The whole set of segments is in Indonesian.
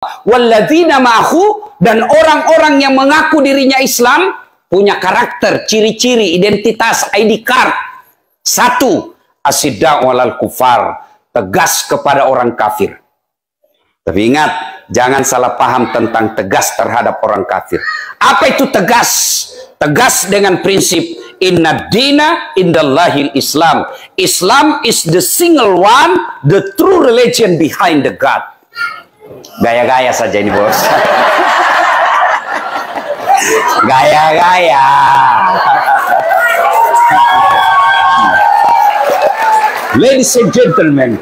walladzina ma'ahu, dan orang-orang yang mengaku dirinya Islam punya karakter, ciri-ciri, identitas, ID card. Satu, asyidda' 'alal kufar, tegas kepada orang kafir. Tapi ingat, jangan salah paham tentang tegas terhadap orang kafir. Apa itu tegas? Tegas dengan prinsip inna dina indallahil Islam. Islam is the single one, the true religion behind the God. Gaya-gaya saja ini, bos. Gaya-gaya. Ladies and gentlemen,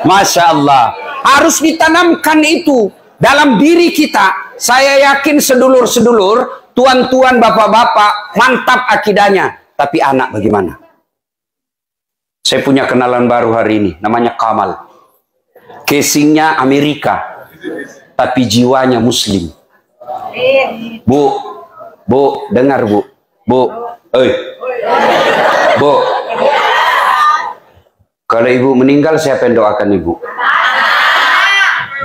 Masya Allah, harus ditanamkan itu dalam diri kita. Saya yakin sedulur-sedulur, tuan-tuan, bapak-bapak, mantap akidahnya. Tapi anak bagaimana? Saya punya kenalan baru hari ini, namanya Kamal. Casingnya Amerika, tapi jiwanya Muslim. Bu, dengar bu, bu, kalau ibu meninggal, siapa yang doakan ibu?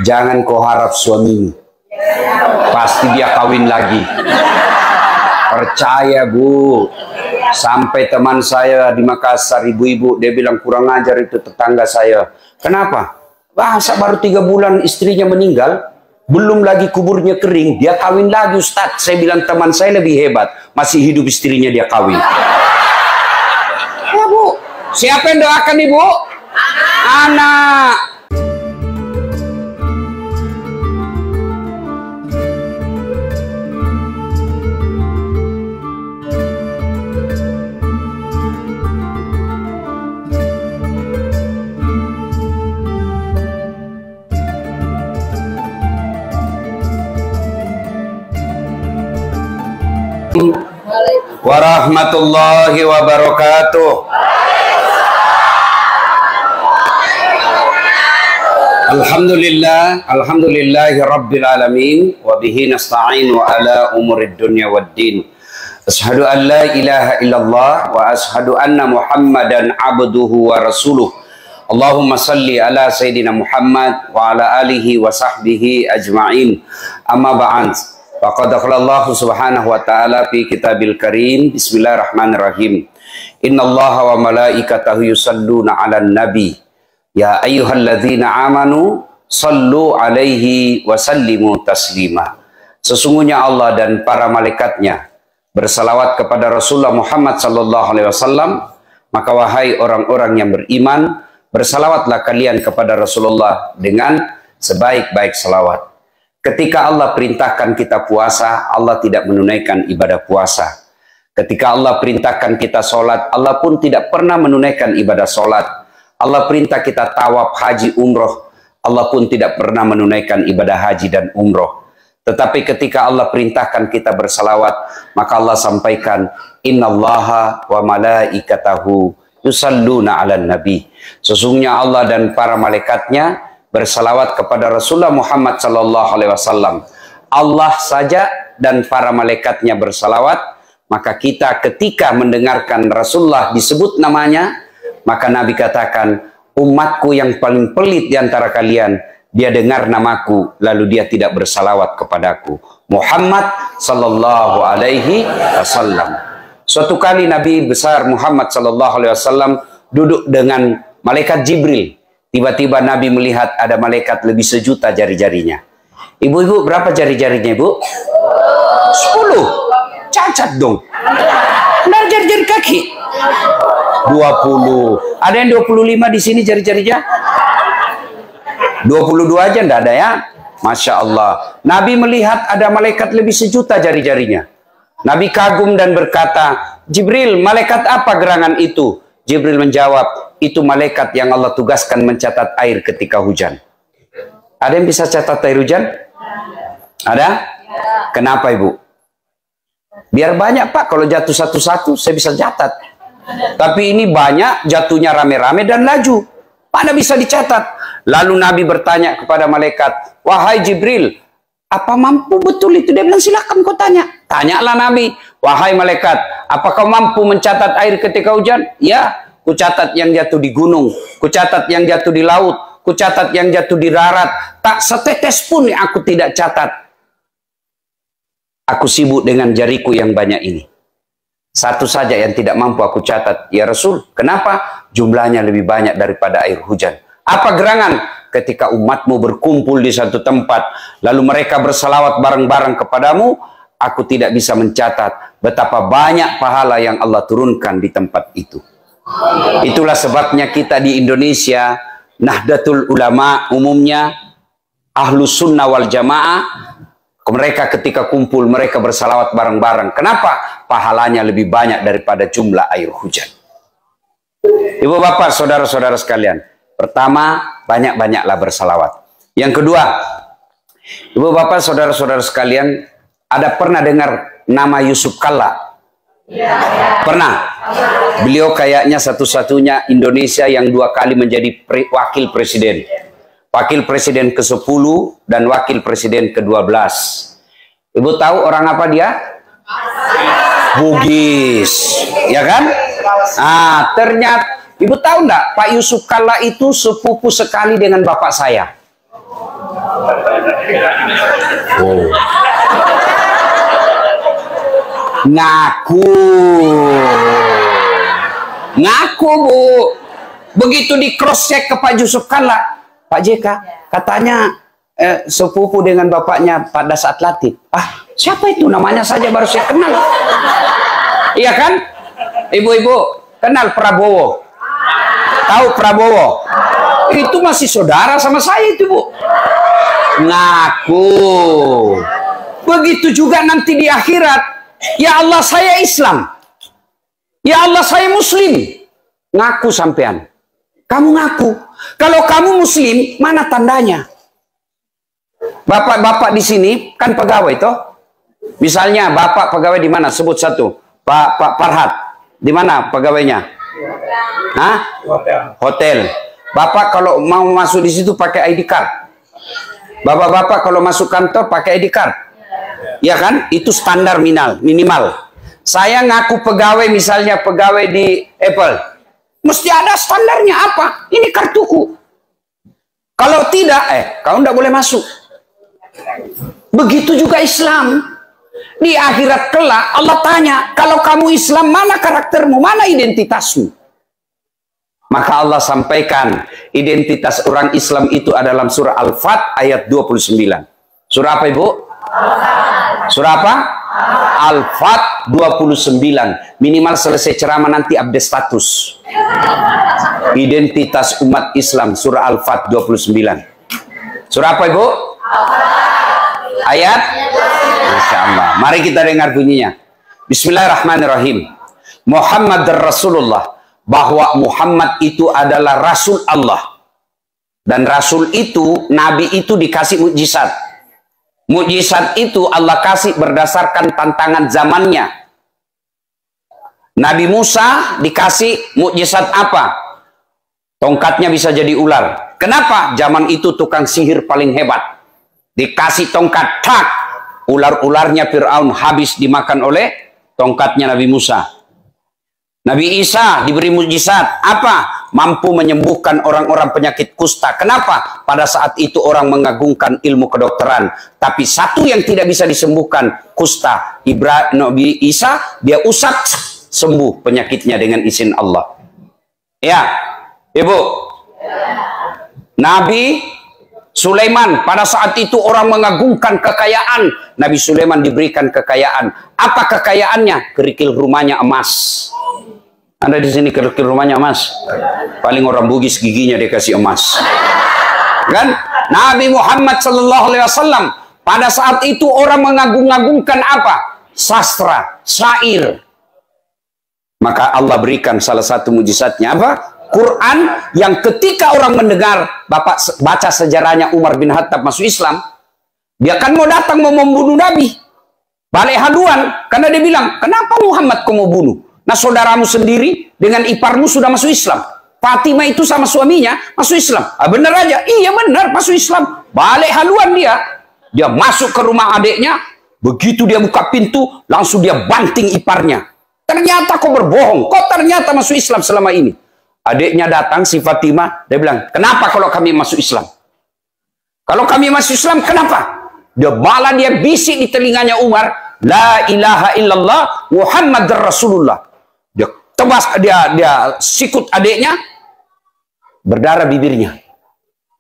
Jangan kau harap suamimu. Pasti dia kawin lagi. Percaya bu. Sampai teman saya di Makassar, ibu-ibu, dia bilang kurang ajar itu tetangga saya. Kenapa? Masa baru 3 bulan istrinya meninggal, belum lagi kuburnya kering, dia kawin lagi Ustadz. Saya bilang teman saya lebih hebat, masih hidup istrinya dia kawin. Ya bu, siapa yang doakan ibu? Anak. Warahmatullahi wabarakatuh. Alhamdulillahi rabbil alamin, wa bihi nasta'inu ala umurid dunya waddin. Asyhadu an la ilaha illallah wa asyhadu anna Muhammadan abduhu wa rasuluh. Allahumma salli ala sayyidina Muhammad wa ala alihi wa sahbihi ajma'in. Amma ba'd. Faqad qala Allah subhanahu wa ta'ala fi kitabil karim. Bismillahirrahmanirrahim. Innallaha wa malaikatahu yusalluna 'alan nabi. Ya ayyuhalladzina amanu sallu 'alaihi wa sallimu taslima. Sesungguhnya Allah dan para malaikatnya bersalawat kepada Rasulullah Muhammad sallallahu alaihi wasallam, maka wahai orang-orang yang beriman, bersalawatlah kalian kepada Rasulullah dengan sebaik-baik salawat. Ketika Allah perintahkan kita puasa, Allah tidak menunaikan ibadah puasa. Ketika Allah perintahkan kita sholat, Allah pun tidak pernah menunaikan ibadah sholat. Allah perintah kita tawaf, haji, umroh, Allah pun tidak pernah menunaikan ibadah haji dan umroh. Tetapi ketika Allah perintahkan kita bersalawat, maka Allah sampaikan, innallaha wa malaikatahu yusalluna 'alan nabi. Sesungguhnya Allah dan para malaikatnya bersalawat kepada Rasulullah Muhammad sallallahu alaihi wasallam. Allah saja dan para malaikatnya bersalawat, maka kita ketika mendengarkan Rasulullah disebut namanya, maka Nabi katakan, umatku yang paling pelit di antara kalian, dia dengar namaku lalu dia tidak bersalawat kepadaku. Muhammad sallallahu alaihi wasallam. Suatu kali Nabi besar Muhammad sallallahu alaihi wasallam duduk dengan malaikat Jibril. Tiba-tiba Nabi melihat ada malaikat lebih 1.000.000 jari-jarinya. Ibu-ibu, berapa jari-jarinya, ibu? 10. Cacat dong. Benar jari-jari kaki? 20. Ada yang 25 di sini jari-jarinya? 22 aja enggak ada ya? Masya Allah. Nabi melihat ada malaikat lebih 1.000.000 jari-jarinya. Nabi kagum dan berkata, Jibril, malaikat apa gerangan itu? Jibril menjawab, itu malaikat yang Allah tugaskan mencatat air ketika hujan. Ada yang bisa catat air hujan? Ada? Kenapa ibu? Biar banyak pak, kalau jatuh satu-satu saya bisa catat. Tapi ini banyak, jatuhnya rame-rame dan laju. Mana bisa dicatat? Lalu Nabi bertanya kepada malaikat, wahai Jibril, apa mampu betul itu? Dia bilang, silakan kau tanya. Tanyalah Nabi, wahai malaikat, apakah mampu mencatat air ketika hujan? Ya, ku catat yang jatuh di gunung, ku catat yang jatuh di laut, ku catat yang jatuh di darat, tak setetes pun yang aku tidak catat. Aku sibuk dengan jariku yang banyak ini. Satu saja yang tidak mampu aku catat, ya Rasul. Kenapa? Jumlahnya lebih banyak daripada air hujan. Apa gerangan? Ketika umatmu berkumpul di satu tempat, lalu mereka berselawat bareng-bareng kepadamu, aku tidak bisa mencatat betapa banyak pahala yang Allah turunkan di tempat itu. Itulah sebabnya kita di Indonesia, Nahdlatul Ulama umumnya, Ahlus Sunnah wal Jamaah, mereka ketika kumpul, mereka bersalawat bareng-bareng. Kenapa? Pahalanya lebih banyak daripada jumlah air hujan. Ibu bapak, saudara-saudara sekalian. Pertama, banyak-banyaklah bersalawat. Yang kedua, ibu bapak, saudara-saudara sekalian, ada pernah dengar nama Yusuf Kalla? Pernah? Beliau kayaknya satu-satunya Indonesia yang 2 kali menjadi wakil presiden. Wakil presiden ke-10 dan wakil presiden ke-12. Ibu tahu orang apa dia? Bugis. Ya kan? Ah, ternyata, ibu tahu enggak, Pak Yusuf Kalla itu sepupu sekali dengan bapak saya. Oh. Ngaku. Ngaku, Bu. Begitu di cross check ke Pak Yusuf Kalla, Pak JK, katanya sepupu dengan bapaknya pada saat latih. Ah, siapa itu? Namanya saja baru saya kenal. Iya kan? Ibu-ibu, kenal Prabowo? Tahu Prabowo? Itu masih saudara sama saya itu, Bu. Ngaku. Begitu juga nanti di akhirat. Ya Allah, saya Islam. Ya Allah, saya Muslim. Ngaku sampean. Kamu ngaku. Kalau kamu Muslim, mana tandanya? Bapak-bapak di sini kan pegawai toh. Misalnya bapak pegawai di mana? Sebut satu. Pak Farhat. Di mana pegawainya? Hah? Hotel. Bapak kalau mau masuk di situ pakai ID card. Bapak-bapak kalau masuk kantor pakai ID card. Ya kan? Itu standar minimal. Saya ngaku pegawai, misalnya pegawai di Apple. Mesti ada standarnya apa? Ini kartuku. Kalau tidak, kau tidak boleh masuk. Begitu juga Islam. Di akhirat kelak Allah tanya, kalau kamu Islam, mana karaktermu, mana identitasmu? Maka Allah sampaikan identitas orang Islam itu adalah surah Al-Fat ayat 29. Surah apa, Ibu? Surah apa? Al-Fat 29. Minimal selesai ceramah nanti update status. Identitas umat Islam, surah Al-Fat 29. Surah apa, Ibu? Ayat? Masya Allah. Mari kita dengar bunyinya. Bismillahirrahmanirrahim. Muhammad Rasulullah. Bahwa Muhammad itu adalah Rasul Allah. Dan Rasul itu, Nabi itu dikasih mukjizat. Mukjizat itu Allah kasih berdasarkan tantangan zamannya. Nabi Musa dikasih mukjizat apa? Tongkatnya bisa jadi ular. Kenapa? Zaman itu tukang sihir paling hebat. Dikasih tongkat, tak. Ular-ularnya Fir'aun habis dimakan oleh tongkatnya Nabi Musa. Nabi Isa diberi mukjizat apa? Mampu menyembuhkan orang-orang penyakit kusta. Kenapa? Pada saat itu orang mengagungkan ilmu kedokteran. Tapi satu yang tidak bisa disembuhkan, kusta. Nabi Isa, dia usap, sembuh penyakitnya dengan izin Allah. Ya, Ibu. Nabi Sulaiman, pada saat itu orang mengagungkan kekayaan. Nabi Sulaiman diberikan kekayaan. Apa kekayaannya? Kerikil rumahnya emas. Anda di sini kerikil rumahnya emas. Paling orang Bugis giginya dikasih emas. Kan? Nabi Muhammad SAW pada saat itu orang mengagung-agungkan apa? Sastra, syair. Maka Allah berikan salah satu mujizatnya apa? Quran, yang ketika orang mendengar, Bapak baca sejarahnya Umar bin Khattab masuk Islam, dia kan mau datang mau membunuh Nabi. Balik haluan, karena dia bilang, kenapa Muhammad kau mau bunuh? Nah, saudaramu sendiri dengan iparmu sudah masuk Islam. Fatimah itu sama suaminya masuk Islam. Ah, benar aja. Iya benar, masuk Islam. Balik haluan dia. Dia masuk ke rumah adiknya. Begitu dia buka pintu, langsung dia banting iparnya. Ternyata kau berbohong. Kau ternyata masuk Islam selama ini. Adiknya datang, si Fatimah, dia bilang, kenapa kalau kami masuk Islam? Kalau kami masuk Islam, kenapa? Dia bisik di telinganya Umar, la ilaha illallah Muhammad Rasulullah. Dia tebas, dia sikut adiknya, berdarah bibirnya.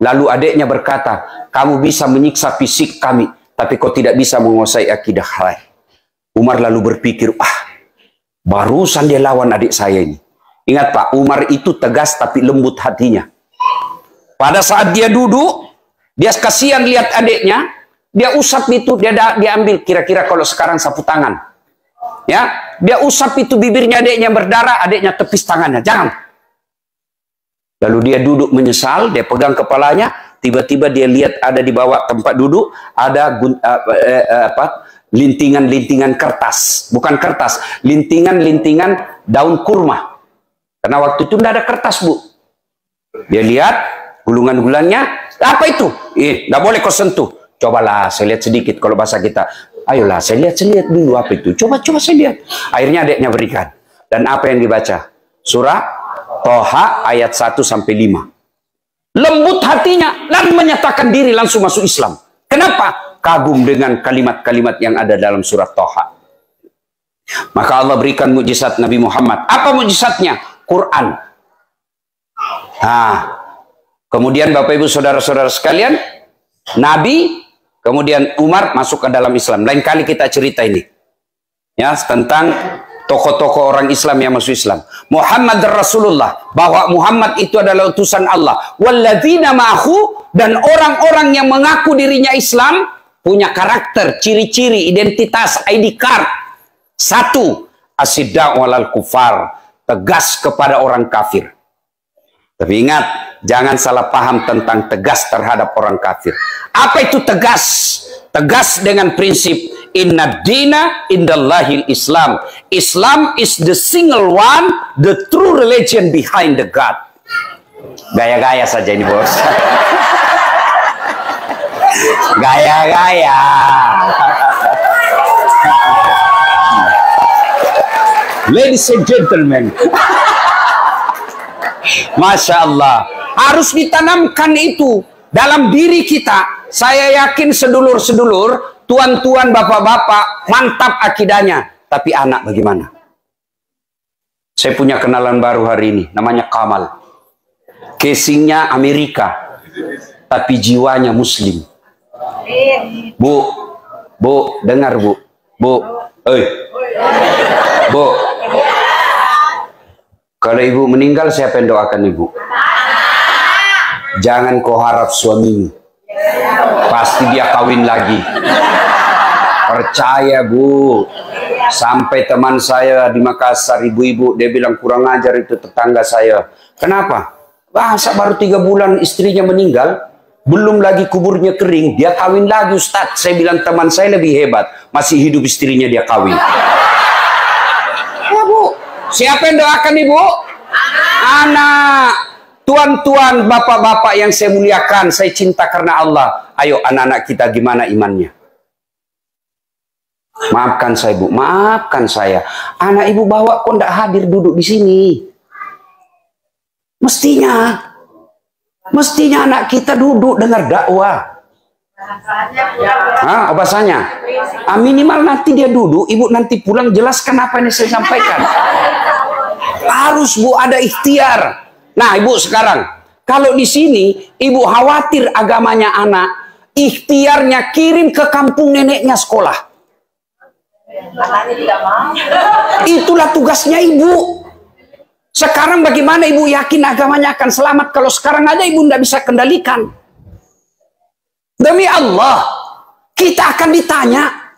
Lalu adiknya berkata, kamu bisa menyiksa fisik kami, tapi kau tidak bisa menguasai akidah. Umar lalu berpikir, barusan dia lawan adik saya ini. Ingat Pak, Umar itu tegas tapi lembut hatinya. Pada saat dia duduk, dia kasihan lihat adiknya, dia usap itu, dia ambil kira-kira kalau sekarang sapu tangan. Ya, dia usap itu bibirnya adiknya berdarah, adiknya tepis tangannya, jangan. Lalu dia duduk menyesal, dia pegang kepalanya, tiba-tiba dia lihat ada di bawah tempat duduk, ada lintingan-lintingan kertas. Bukan kertas, lintingan-lintingan daun kurma. Karena waktu itu tidak ada kertas, Bu. Dia lihat gulungan-gulungannya, apa itu? Tidak boleh kau sentuh. Cobalah, saya lihat sedikit kalau bahasa kita. Ayolah, saya lihat dulu apa itu. Coba saya lihat. Akhirnya adiknya berikan. Dan apa yang dibaca? Surah Toha ayat 1-5. Lembut hatinya dan menyatakan diri langsung masuk Islam. Kenapa? Kagum dengan kalimat-kalimat yang ada dalam surah Toha. Maka Allah berikan mukjizat Nabi Muhammad. Apa mukjizatnya? Quran. Kemudian Bapak Ibu saudara-saudara sekalian, Nabi, kemudian Umar masuk ke dalam Islam. Lain kali kita cerita ini, ya, tentang tokoh-tokoh orang Islam yang masuk Islam. Muhammad Rasulullah, bahwa Muhammad itu adalah utusan Allah. Walladzina ma'ahu, dan orang-orang yang mengaku dirinya Islam punya karakter, ciri-ciri, identitas, ID card. 1, asyidda' walal kufar, tegas kepada orang kafir. Tapi ingat, jangan salah paham tentang tegas terhadap orang kafir. Apa itu tegas? Tegas dengan prinsip inna dina indallahil Islam. Islam is the single one, the true religion behind the God. Gaya-gaya saja ini, bos. Gaya-gaya. Ladies and gentlemen, Masya Allah, harus ditanamkan itu dalam diri kita. Saya yakin sedulur-sedulur, tuan-tuan, bapak-bapak, mantap akidahnya. Tapi anak bagaimana? Saya punya kenalan baru hari ini, namanya Kamal. Casingnya Amerika, tapi jiwanya Muslim. Bu, dengar Bu, Bu, kalau ibu meninggal, siapa yang doakan ibu? Jangan kau harap suamimu, pasti dia kawin lagi. Percaya Bu. Sampai teman saya di Makassar, ibu-ibu, dia bilang kurang ajar itu tetangga saya. Kenapa? Masa baru 3 bulan istrinya meninggal, belum lagi kuburnya kering, dia kawin lagi, Ustadz. Saya bilang teman saya lebih hebat, masih hidup istrinya dia kawin. Ya Bu, siapa yang doakan ibu? Anak. Tuan-tuan, bapak-bapak yang saya muliakan, saya cinta karena Allah. Ayo anak-anak kita gimana imannya? Maafkan saya Bu, maafkan saya. Anak ibu bawa kok tidak hadir duduk di sini. Mestinya anak kita duduk dengar dakwah. Bahasanya? Minimal nanti dia duduk, ibu nanti pulang jelaskan apa yang saya sampaikan. Harus Bu ada ikhtiar. Nah ibu sekarang, kalau di sini ibu khawatir agamanya anak, ikhtiarnya kirim ke kampung neneknya sekolah. Itulah tugasnya ibu. Sekarang bagaimana ibu yakin agamanya akan selamat kalau sekarang aja ibu tidak bisa kendalikan? Demi Allah, kita akan ditanya.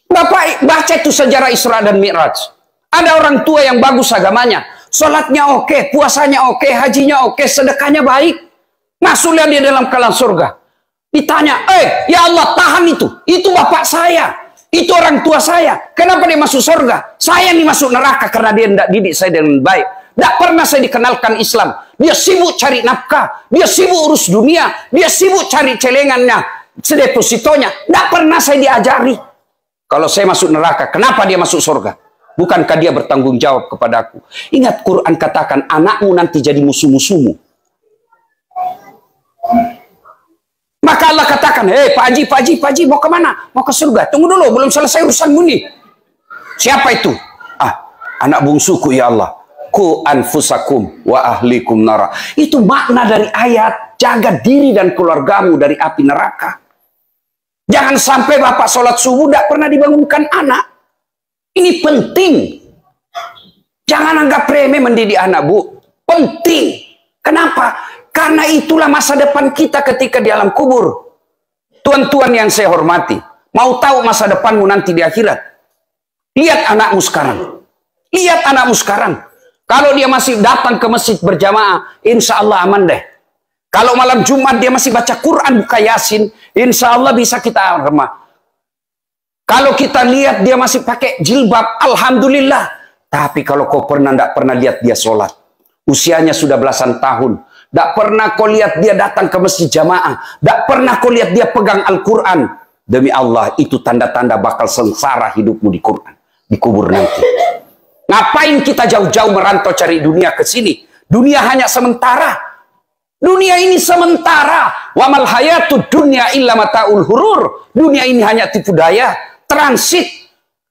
Bapak baca itu sejarah Isra dan Mi'raj. Ada orang tua yang bagus agamanya, sholatnya oke, puasanya oke, hajinya oke, sedekahnya baik. Masuklah dia dalam kalang surga. Ditanya, ya Allah tahan itu bapak saya. Itu orang tua saya. Kenapa dia masuk surga? Saya nih masuk neraka karena dia tidak didik saya dengan baik. Tidak pernah saya dikenalkan Islam. Dia sibuk cari nafkah. Dia sibuk urus dunia. Dia sibuk cari celengannya, depositonya. Tidak pernah saya diajari. Kalau saya masuk neraka, kenapa dia masuk surga? Bukankah dia bertanggung jawab kepadaku? Ingat Quran katakan anakmu nanti jadi musuh-musuhmu. Maka Allah katakan, hei Pak Haji mau kemana? Mau ke surga. Tunggu dulu, belum selesai urusanmu nih. Siapa itu? Anak bungsuku ya Allah. Ku anfusakum wa ahlikum nara. Itu makna dari ayat, jaga diri dan keluargamu dari api neraka. Jangan sampai bapak sholat subuh tidak pernah dibangunkan anak. Ini penting. Jangan anggap remeh mendidik anak, Bu. Penting. Kenapa? Karena itulah masa depan kita ketika di alam kubur. Tuan-tuan yang saya hormati, mau tahu masa depanmu nanti di akhirat? Lihat anakmu sekarang. Lihat anakmu sekarang. Kalau dia masih datang ke masjid berjamaah, insya Allah aman deh. Kalau malam Jumat dia masih baca Quran, buka Yasin, insya Allah bisa kita remah. Kalau kita lihat dia masih pakai jilbab, alhamdulillah. Tapi kalau kau tidak pernah lihat dia sholat, usianya sudah belasan tahun, tidak pernah kau lihat dia datang ke masjid jamaah, tidak pernah kau lihat dia pegang Al-Quran, demi Allah itu tanda-tanda bakal sengsara hidupmu di Quran, di kubur nanti. Ngapain kita jauh-jauh merantau cari dunia ke sini? Dunia hanya sementara. Dunia ini sementara. Wa mal hayatud dunya illa mataul hurur. Dunia ini hanya tipu daya, transit.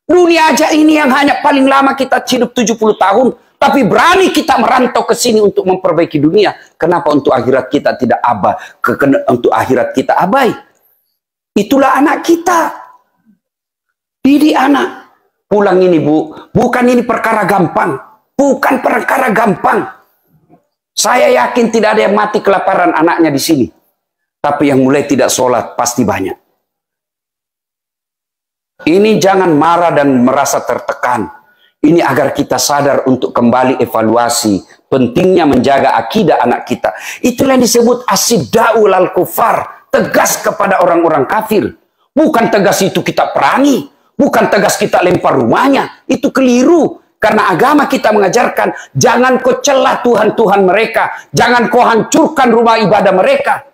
Dunia aja ini yang hanya paling lama kita hidup 70 tahun, tapi berani kita merantau ke sini untuk memperbaiki dunia. Kenapa untuk akhirat kita tidak untuk akhirat kita abai? Itulah anak kita. Didik anak. Pulang ini, Bu. Bukan ini perkara gampang. Bukan perkara gampang. Saya yakin tidak ada yang mati kelaparan anaknya di sini. Tapi yang mulai tidak sholat pasti banyak. Ini jangan marah dan merasa tertekan. Ini agar kita sadar untuk kembali evaluasi. Pentingnya menjaga akidah anak kita. Itulah yang disebut asyiddaul al kufar. Tegas kepada orang-orang kafir. Bukan tegas itu kita perangi. Bukan tegas kita lempar rumahnya. Itu keliru. Karena agama kita mengajarkan, jangan kau celah Tuhan-Tuhan mereka. Jangan kau hancurkan rumah ibadah mereka.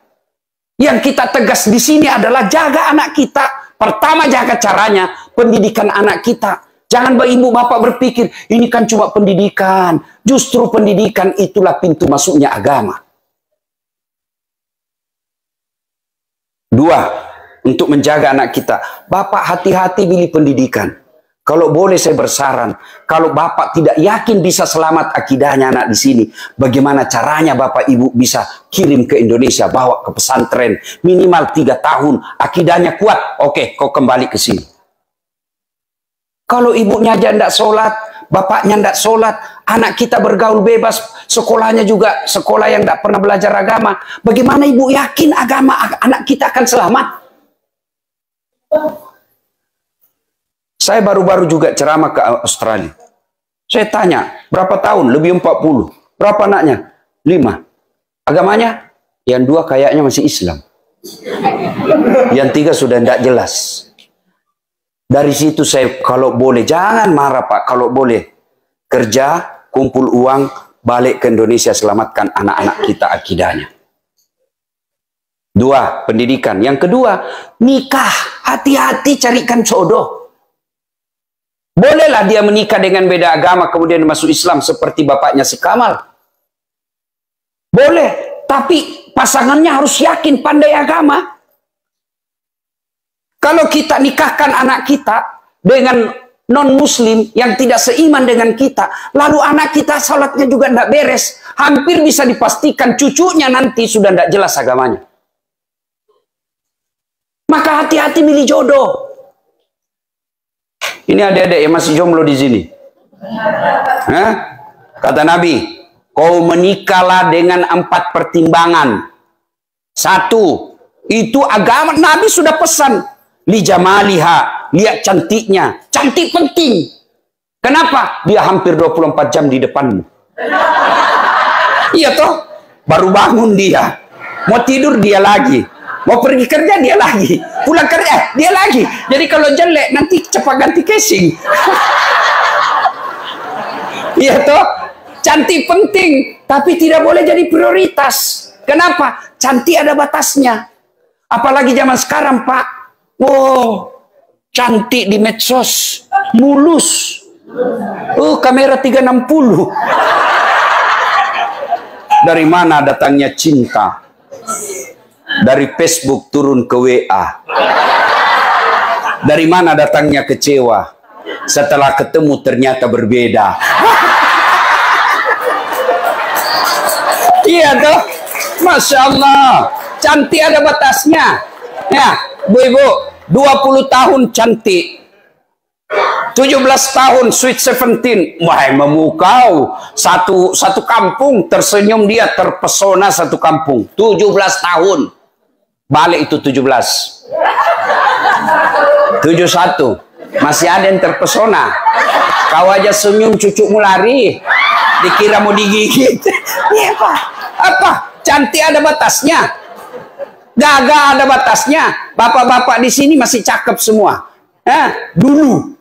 Yang kita tegas di sini adalah jaga anak kita. Pertama jaga caranya, pendidikan anak kita. Jangan ibu bapak berpikir, ini kan cuma pendidikan. Justru pendidikan itulah pintu masuknya agama. Dua. Untuk menjaga anak kita, bapak hati-hati pilih pendidikan. Kalau boleh saya bersaran, kalau bapak tidak yakin bisa selamat akidahnya anak di sini, bagaimana caranya bapak ibu bisa kirim ke Indonesia, bawa ke pesantren minimal 3 tahun, akidahnya kuat, oke, kau kembali ke sini. Kalau ibunya aja tidak sholat, bapaknya tidak sholat, anak kita bergaul bebas, sekolahnya juga sekolah yang tidak pernah belajar agama, bagaimana ibu yakin agama anak kita akan selamat? Saya baru-baru juga ceramah ke Australia. Saya tanya, berapa tahun? Lebih 40. Berapa anaknya? 5. Agamanya? Yang 2 kayaknya masih Islam. Yang 3 sudah tidak jelas. Dari situ saya, kalau boleh, jangan marah Pak. Kalau boleh, kerja, kumpul uang, balik ke Indonesia, selamatkan anak-anak kita akidahnya. 2, pendidikan. Yang kedua, nikah. Hati-hati carikan jodoh. Bolehlah dia menikah dengan beda agama kemudian masuk Islam seperti bapaknya si Kamal. Boleh, tapi pasangannya harus yakin pandai agama. Kalau kita nikahkan anak kita dengan non-muslim yang tidak seiman dengan kita, lalu anak kita sholatnya juga tidak beres, hampir bisa dipastikan cucunya nanti sudah tidak jelas agamanya. Maka hati-hati milih jodoh. Ini adik-adik yang masih jomblo di sini. Kata Nabi, kau menikahlah dengan 4 pertimbangan. 1, itu agama. Nabi sudah pesan. Li jamaliha, lihat cantiknya. Cantik penting. Kenapa? Dia hampir 24 jam di depanmu. Iya toh? Baru bangun dia. Mau tidur dia lagi. Mau pergi kerja dia lagi, pulang kerja dia lagi. Jadi kalau jelek nanti cepat ganti casing. Iya toh, cantik penting, tapi tidak boleh jadi prioritas. Kenapa? Cantik ada batasnya. Apalagi zaman sekarang Pak, wow, cantik di medsos, mulus. Kamera 360. Dari mana datangnya cinta? Dari Facebook turun ke WA. Dari mana datangnya kecewa? Setelah ketemu ternyata berbeda. Iya toh, Masya Allah, cantik ada batasnya. Ya, bu-ibu, 20 tahun cantik, 17 tahun sweet 17, wah memukau satu kampung, tersenyum dia, terpesona satu kampung. 17 tahun, balik itu 17, 71, masih ada yang terpesona. Kau aja senyum, cucumu lari, dikira mau digigit. Iya Pak. Apa? Cantik ada batasnya, gagah ada batasnya. Bapak-bapak di sini masih cakep semua. Dulu.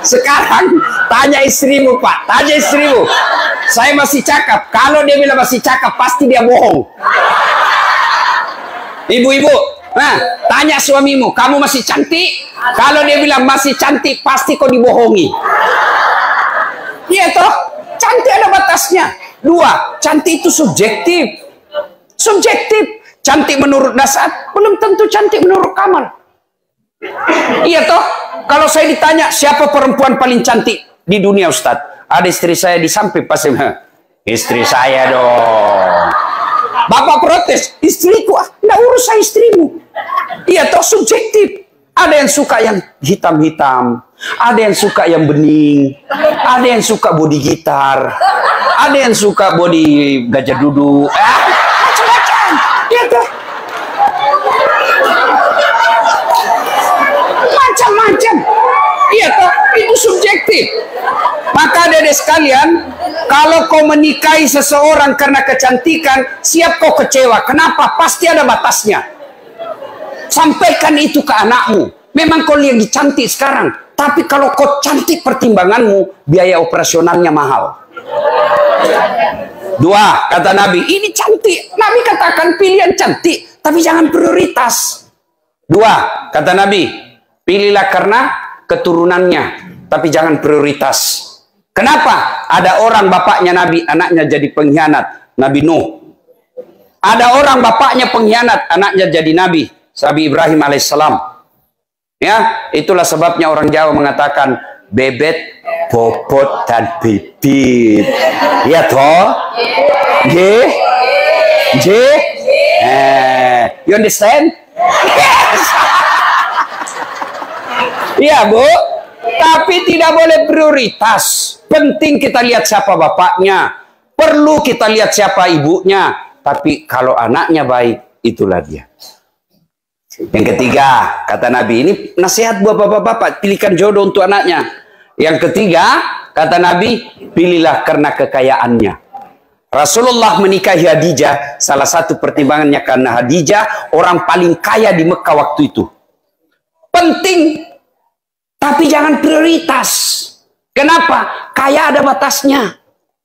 Sekarang tanya istrimu Pak, tanya istrimu. Saya masih cakep. Kalau dia bilang masih cakep, pasti dia bohong. Ibu-ibu, tanya suamimu, kamu masih cantik? Kalau dia bilang masih cantik, pasti kau dibohongi. Iya toh, cantik ada batasnya. 2, cantik itu subjektif. Subjektif. Cantik menurut Dasar belum tentu cantik menurut Kamal. Iya toh, kalau saya ditanya siapa perempuan paling cantik di dunia Ustadz, ada istri saya di samping pasti, istri saya dong. Bapak protes, istriku, nggak urus saya istrimu. Iya toh, subjektif. Ada yang suka yang hitam-hitam, ada yang suka yang bening, ada yang suka body gitar, ada yang suka body gajah duduk, macam-macam. Iya toh, macam-macam. Iya toh, itu subjektif. Maka adik-adik sekalian, kalau kau menikahi seseorang karena kecantikan, siap kau kecewa. Kenapa? Pasti ada batasnya. Sampaikan itu ke anakmu. Memang kau lagi cantik sekarang, tapi kalau kau cantik, pertimbanganmu biaya operasionalnya mahal. 2, kata Nabi, ini cantik. Nabi katakan pilihan cantik, tapi jangan prioritas. 2, kata Nabi, pilihlah karena keturunannya, tapi jangan prioritas. Kenapa? Ada orang bapaknya Nabi, anaknya jadi pengkhianat, Nabi Nuh. Ada orang bapaknya pengkhianat, anaknya jadi Nabi, Nabi Ibrahim alaihissalam. Ya, itulah sebabnya orang Jawa mengatakan bebet, bobot, dan bibit. Ya toh? You understand? Yes. Iya Bu, tapi tidak boleh prioritas. Penting kita lihat siapa bapaknya, perlu kita lihat siapa ibunya. Tapi kalau anaknya baik, itulah dia. Yang ketiga, kata Nabi, ini nasihat buat bapak-bapak, pilihkan jodoh untuk anaknya. Yang ketiga, kata Nabi, pilihlah karena kekayaannya. Rasulullah menikahi Khadijah, salah satu pertimbangannya karena Khadijah orang paling kaya di Mekah waktu itu. Penting, tapi jangan prioritas. Kenapa? Kaya ada batasnya.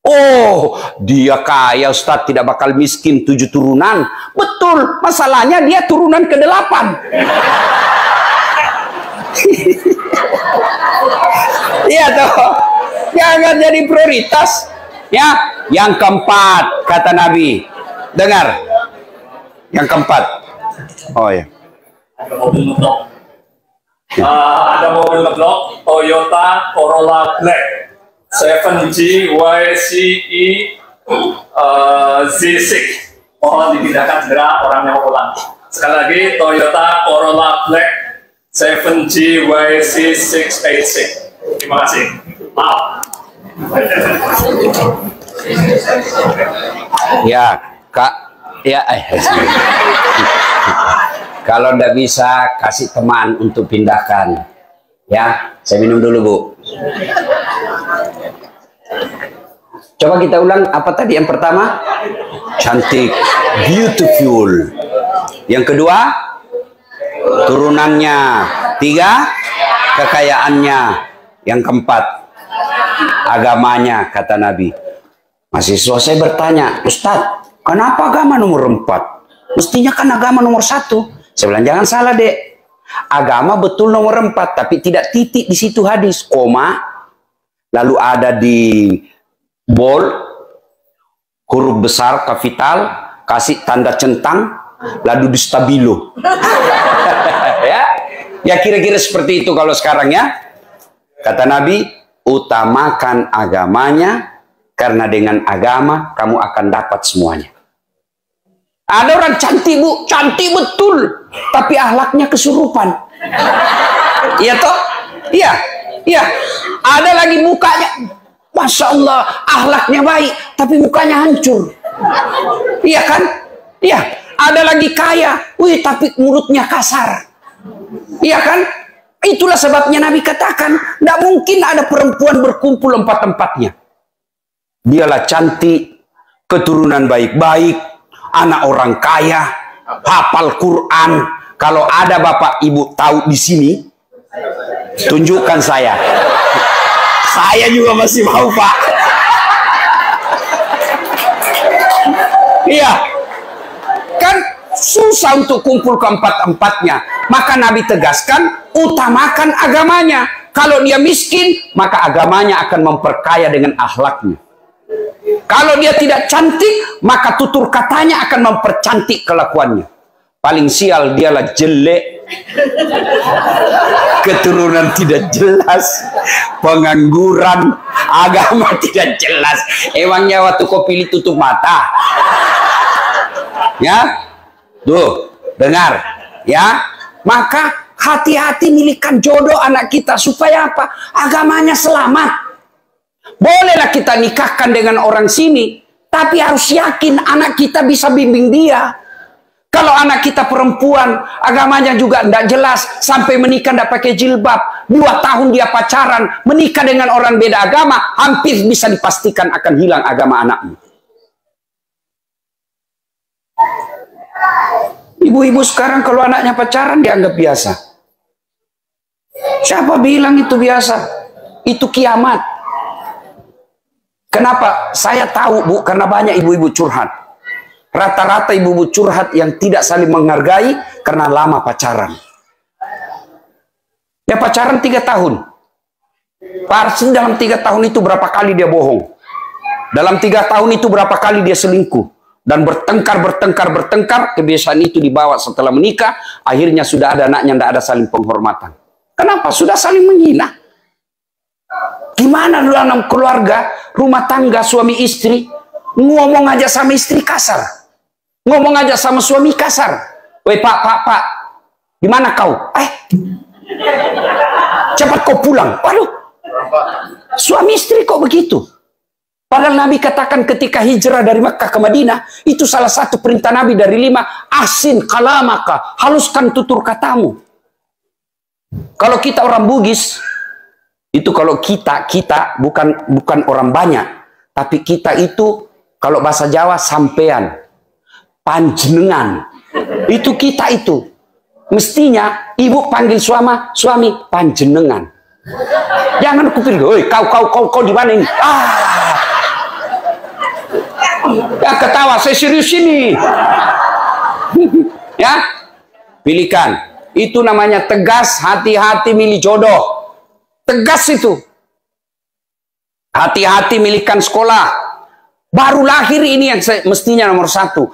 Oh, dia kaya Ustadz, tidak bakal miskin 7 turunan. Betul, masalahnya dia turunan ke-8. Iya toh, jangan jadi prioritas. Ya, yang keempat, kata Nabi. Dengar, yang keempat. Oh ya. Ada mobil ngeblok. Ada mobil ngeblok Toyota Corolla Black 7G YCE Z6. Mohon dipindahkan segera orangnya mau pulang. Sekali lagi, Toyota Corolla Black 7G YC686. Terima kasih. Maaf. Ya, Kak. Ya, kalau ndak bisa kasih teman untuk pindahkan. Ya, saya minum dulu, Bu. Coba kita ulang apa tadi yang pertama? Cantik, beautiful. Yang kedua, turunannya. 3, kekayaannya. Yang keempat, agamanya, kata Nabi. Mahasiswa saya bertanya, Ustadz, kenapa agama nomor 4? Mestinya kan agama nomor 1. Saya bilang, jangan salah dek. Agama betul nomor 4, tapi tidak titik di situ hadis, koma, lalu ada di bold, huruf besar, kapital, kasih tanda centang, lalu di stabilo. Ya kira-kira seperti itu kalau sekarang ya. Kata Nabi, utamakan agamanya, karena dengan agama kamu akan dapat semuanya. Ada orang cantik bu, cantik betul, tapi ahlaknya kesurupan. Iya toh? Iya, iya. Ada lagi mukanya, masya Allah, ahlaknya baik, tapi mukanya hancur. Iya kan? Iya. Ada lagi kaya, wih, tapi mulutnya kasar. Iya kan? Itulah sebabnya Nabi katakan, tidak mungkin ada perempuan berkumpul 4 tempatnya. Dialah cantik, keturunan baik-baik, anak orang kaya, hafal Quran. Kalau ada bapak ibu tahu di sini, tunjukkan saya. Saya juga masih mau, Pak. Iya. Kan susah untuk kumpul ke 4-empatnya. Maka Nabi tegaskan, utamakan agamanya. Kalau dia miskin, maka agamanya akan memperkaya dengan akhlaknya. Kalau dia tidak cantik, maka tutur katanya akan mempercantik kelakuannya. Paling sial dialah jelek, keturunan tidak jelas, pengangguran, agama tidak jelas. Emangnya waktu kau pilih tutup mata? Ya, tuh, dengar, ya. Maka hati-hati milihkan jodoh anak kita supaya apa? Agamanya selamat. Bolehlah kita nikahkan dengan orang sini, tapi harus yakin anak kita bisa bimbing dia. Kalau anak kita perempuan, agamanya juga tidak jelas, sampai menikah tidak pakai jilbab, 2 tahun dia pacaran, menikah dengan orang beda agama, hampir bisa dipastikan akan hilang agama anaknya. Ibu-ibu sekarang kalau anaknya pacaran dianggap biasa. Siapa bilang itu biasa? Itu kiamat. Kenapa? Saya tahu bu, karena banyak ibu-ibu curhat. Rata-rata ibu-ibu curhat yang tidak saling menghargai karena lama pacaran. Ya pacaran 3 tahun. Pasti dalam 3 tahun itu berapa kali dia bohong. Dalam 3 tahun itu berapa kali dia selingkuh. Dan bertengkar, kebiasaan itu dibawa setelah menikah, akhirnya sudah ada anaknya, tidak ada saling penghormatan. Kenapa? Sudah saling menghina. Gimana dalam keluarga, rumah tangga, suami istri, ngomong aja sama istri kasar. Ngomong aja sama suami kasar. Woi pak, gimana kau? Cepat kau pulang. Waduh, suami istri kok begitu? Padahal Nabi katakan ketika hijrah dari Makkah ke Madinah, itu salah satu perintah Nabi dari 5, ahsin kalamaka, haluskan tutur katamu. Kalau kita orang Bugis, itu kalau kita bukan orang banyak, tapi kita itu kalau bahasa Jawa sampean, panjenengan. Itu kita itu. Mestinya ibu panggil suami panjenengan. Jangan kupikir, "Oi, kau di mana ini?" Ya ketawa, saya serius ini. Ya, pilihkan. Itu namanya tegas, hati-hati milih jodoh. Tegas itu. Hati-hati milihkan sekolah. Baru lahir ini yang mestinya nomor 1.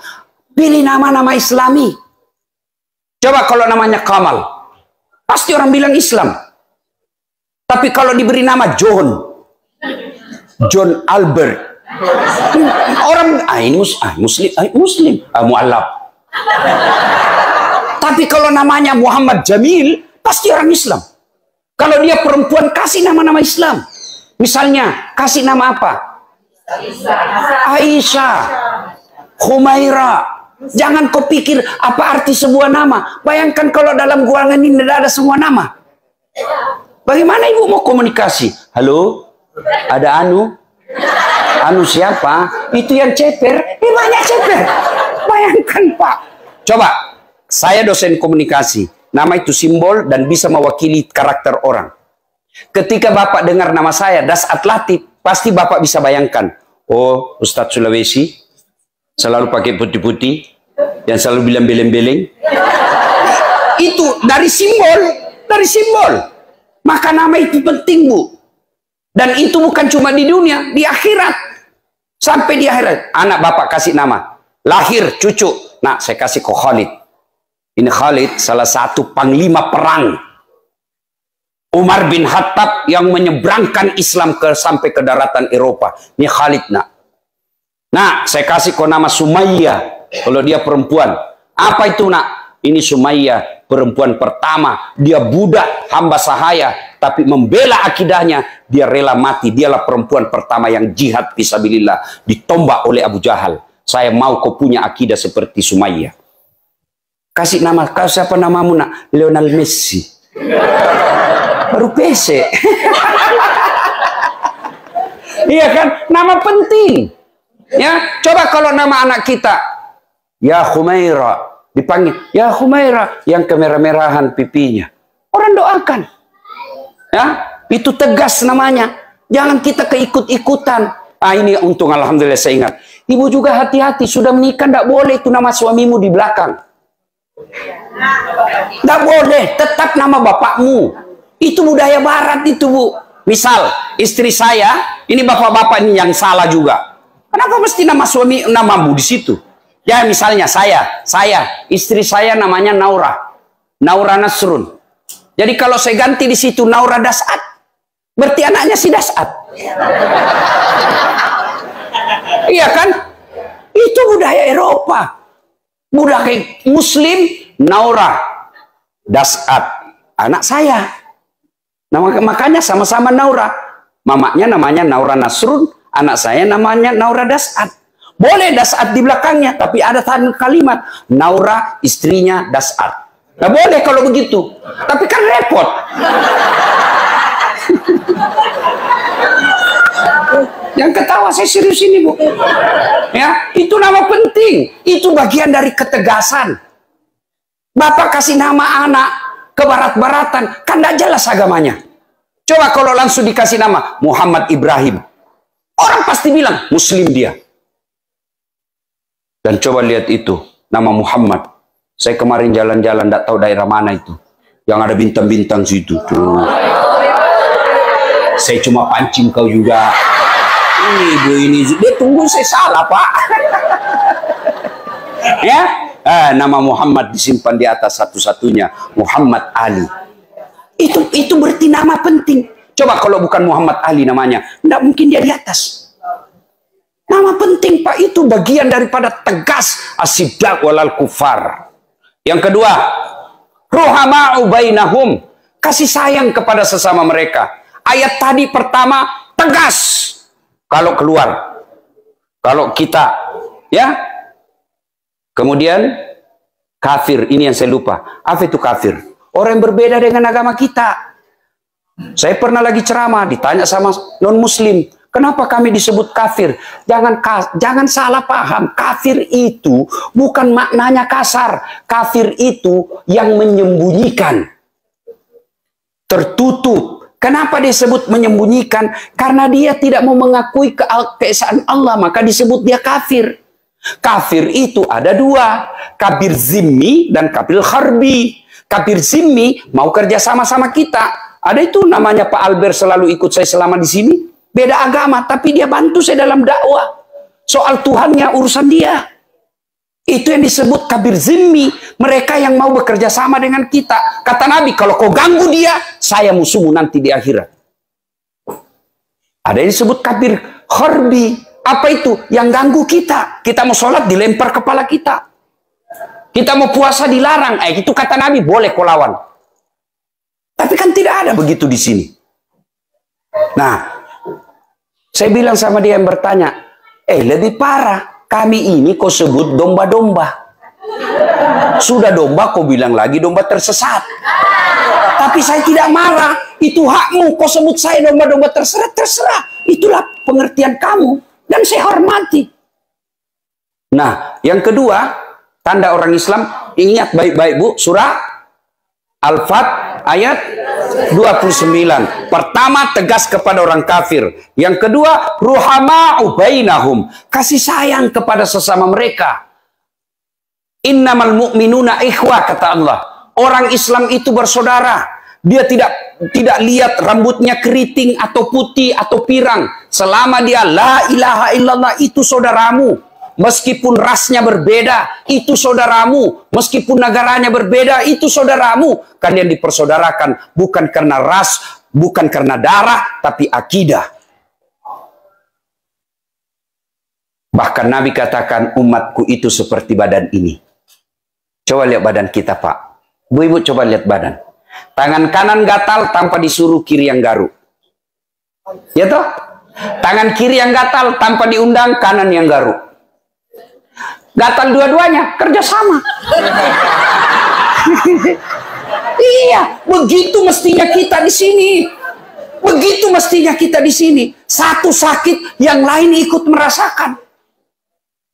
Pilih nama-nama Islami. Coba kalau namanya Kamal, pasti orang bilang Islam. Tapi kalau diberi nama John Albert, orang ini muslim, mu'allab. Tapi kalau namanya Muhammad Jamil, pasti orang Islam. Kalau dia perempuan, kasih nama-nama Islam. Misalnya kasih nama apa? Aisyah, Humaira. Jangan kau pikir apa arti sebuah nama. Bayangkan kalau dalam ruangan ini tidak ada semua nama. Bagaimana ibu mau komunikasi? Halo, ada Anu siapa? Itu yang ceper. Banyak ceper. Bayangkan Pak. Coba, saya dosen komunikasi. Nama itu simbol dan bisa mewakili karakter orang. Ketika Bapak dengar nama saya, Dasat Latif, pasti Bapak bisa bayangkan. Oh, Ustadz Sulawesi, selalu pakai putih-putih, yang selalu bilang beleng-beleng. Itu dari simbol, dari simbol. Maka nama itu penting, Bu. Dan itu bukan cuma di dunia, di akhirat. Sampai di akhirat. Anak bapak kasih nama. Lahir cucu. Nah, saya kasih ke Khalid. Ini Khalid salah satu panglima perang Umar bin Khattab yang menyeberangkan Islam sampai ke daratan Eropa. Ini Khalid, nak. Nah, saya kasih kau nama Sumayyah. Kalau dia perempuan. Apa itu, nak? Ini Sumayyah, perempuan pertama. Dia budak, hamba sahaya. Tapi membela akidahnya, dia rela mati. Dialah perempuan pertama yang jihad fisabilillah. Ditombak oleh Abu Jahal. Saya mau kau punya akidah seperti Sumayyah. Kasih nama, kau siapa namamu, nak? Lionel Messi. Baru PC. Iya kan? Nama penting. Ya, coba kalau nama anak kita ya Khumaira, dipanggil ya Khumaira, yang kemerah-merahan pipinya. Orang doakan. Ya, itu tegas namanya. Jangan kita keikut-ikutan. Ah, ini untung alhamdulillah saya ingat. Ibu juga hati-hati, sudah menikah tidak boleh itu nama suamimu di belakang. Tidak boleh, tetap nama bapakmu. Itu budaya barat itu, Bu. Misal istri saya, ini bapak-bapak ini yang salah juga. Kenapa mesti nama suami, namamu di situ? Ya misalnya saya, istri saya namanya Naura Nasrun. Jadi kalau saya ganti di situ Naura Das'ad, berarti anaknya si Das'ad. Iya kan? Itu budaya Eropa. Budaya Muslim, Naura Das'ad, anak saya. Nah, makanya sama-sama Naura. Mamanya namanya Naura Nasrun, anak saya namanya Naura Das'ad. Boleh Das'ad di belakangnya, tapi ada kalimat Naura istrinya Das'ad. Nah, boleh kalau begitu. Tapi kan repot. Yang ketawa saya serius ini, Bu. Ya, itu nama penting. Itu bagian dari ketegasan. Bapak kasih nama anak ke barat-baratan, kan tidak jelas agamanya. Coba kalau langsung dikasih nama Muhammad Ibrahim, orang pasti bilang Muslim dia. Dan coba lihat itu nama Muhammad. Saya kemarin jalan-jalan tidak tahu daerah mana itu, yang ada bintang-bintang situ tuh. Saya cuma pancing kau juga. Ibu ini dia tunggu saya salah, Pak. Ya, nama Muhammad disimpan di atas satu-satunya, Muhammad Ali. Itu berarti nama penting. Coba kalau bukan Muhammad Ali namanya, tidak mungkin dia di atas. Nama penting, Pak, itu bagian daripada tegas asidak walal kufar. Yang kedua, ruhama'u bainahum, kasih sayang kepada sesama mereka. Ayat tadi pertama tegas. Kalau keluar, kalau kita, ya. Kemudian kafir, ini yang saya lupa. Apa itu kafir? Orang yang berbeda dengan agama kita. Saya pernah lagi ceramah, ditanya sama non-muslim, kenapa kami disebut kafir? Jangan salah paham. Kafir itu bukan maknanya kasar. Kafir itu yang menyembunyikan, tertutup. Kenapa disebut menyembunyikan? Karena dia tidak mau mengakui keesaan Allah, maka disebut dia kafir. Kafir itu ada dua, kafir zimmi dan kafir harbi. Kafir zimmi mau kerja sama-sama kita. Ada itu namanya Pak Albert selalu ikut saya selama di sini. Beda agama, tapi dia bantu saya dalam dakwah. Soal Tuhannya urusan dia. Itu yang disebut kafir zimmi. Mereka yang mau bekerja sama dengan kita. Kata Nabi, kalau kau ganggu dia, saya musuhmu nanti di akhirat. Ada yang disebut kafir harbi. Apa itu? Yang ganggu kita. Kita mau sholat, dilempar kepala kita. Kita mau puasa, dilarang. Itu kata Nabi, boleh kau lawan. Tapi kan tidak ada begitu di sini. Nah, saya bilang sama dia yang bertanya, lebih parah. Kami ini kau sebut domba-domba. Sudah domba kau bilang lagi domba tersesat. Tapi saya tidak marah. Itu hakmu. Kau sebut saya domba-domba terserah. Terserah. Itulah pengertian kamu. Dan saya hormati. Nah, yang kedua, tanda orang Islam. Ingat baik-baik, Bu. Surah Al-Fat ayat 29. Pertama, tegas kepada orang kafir. Yang kedua, ruhama'u bainahum, kasih sayang kepada sesama mereka. Innamal mu'minuna ikhwah, kata Allah. Orang Islam itu bersaudara. Dia tidak lihat rambutnya keriting atau putih atau pirang. Selama dia la ilaha illallah, itu saudaramu. Meskipun rasnya berbeda, itu saudaramu. Meskipun negaranya berbeda, itu saudaramu. Kalian dipersaudarakan bukan karena ras, bukan karena darah, tapi akidah. Bahkan Nabi katakan, umatku itu seperti badan ini. Coba lihat badan kita, Pak. Bu Ibu coba lihat badan. Tangan kanan gatal tanpa disuruh kiri yang garuk. Ya toh? Tangan kiri yang gatal tanpa diundang kanan yang garuk. Gatal dua-duanya, kerjasama. Iya, begitu mestinya kita di sini. Begitu mestinya kita di sini. Satu sakit, yang lain ikut merasakan.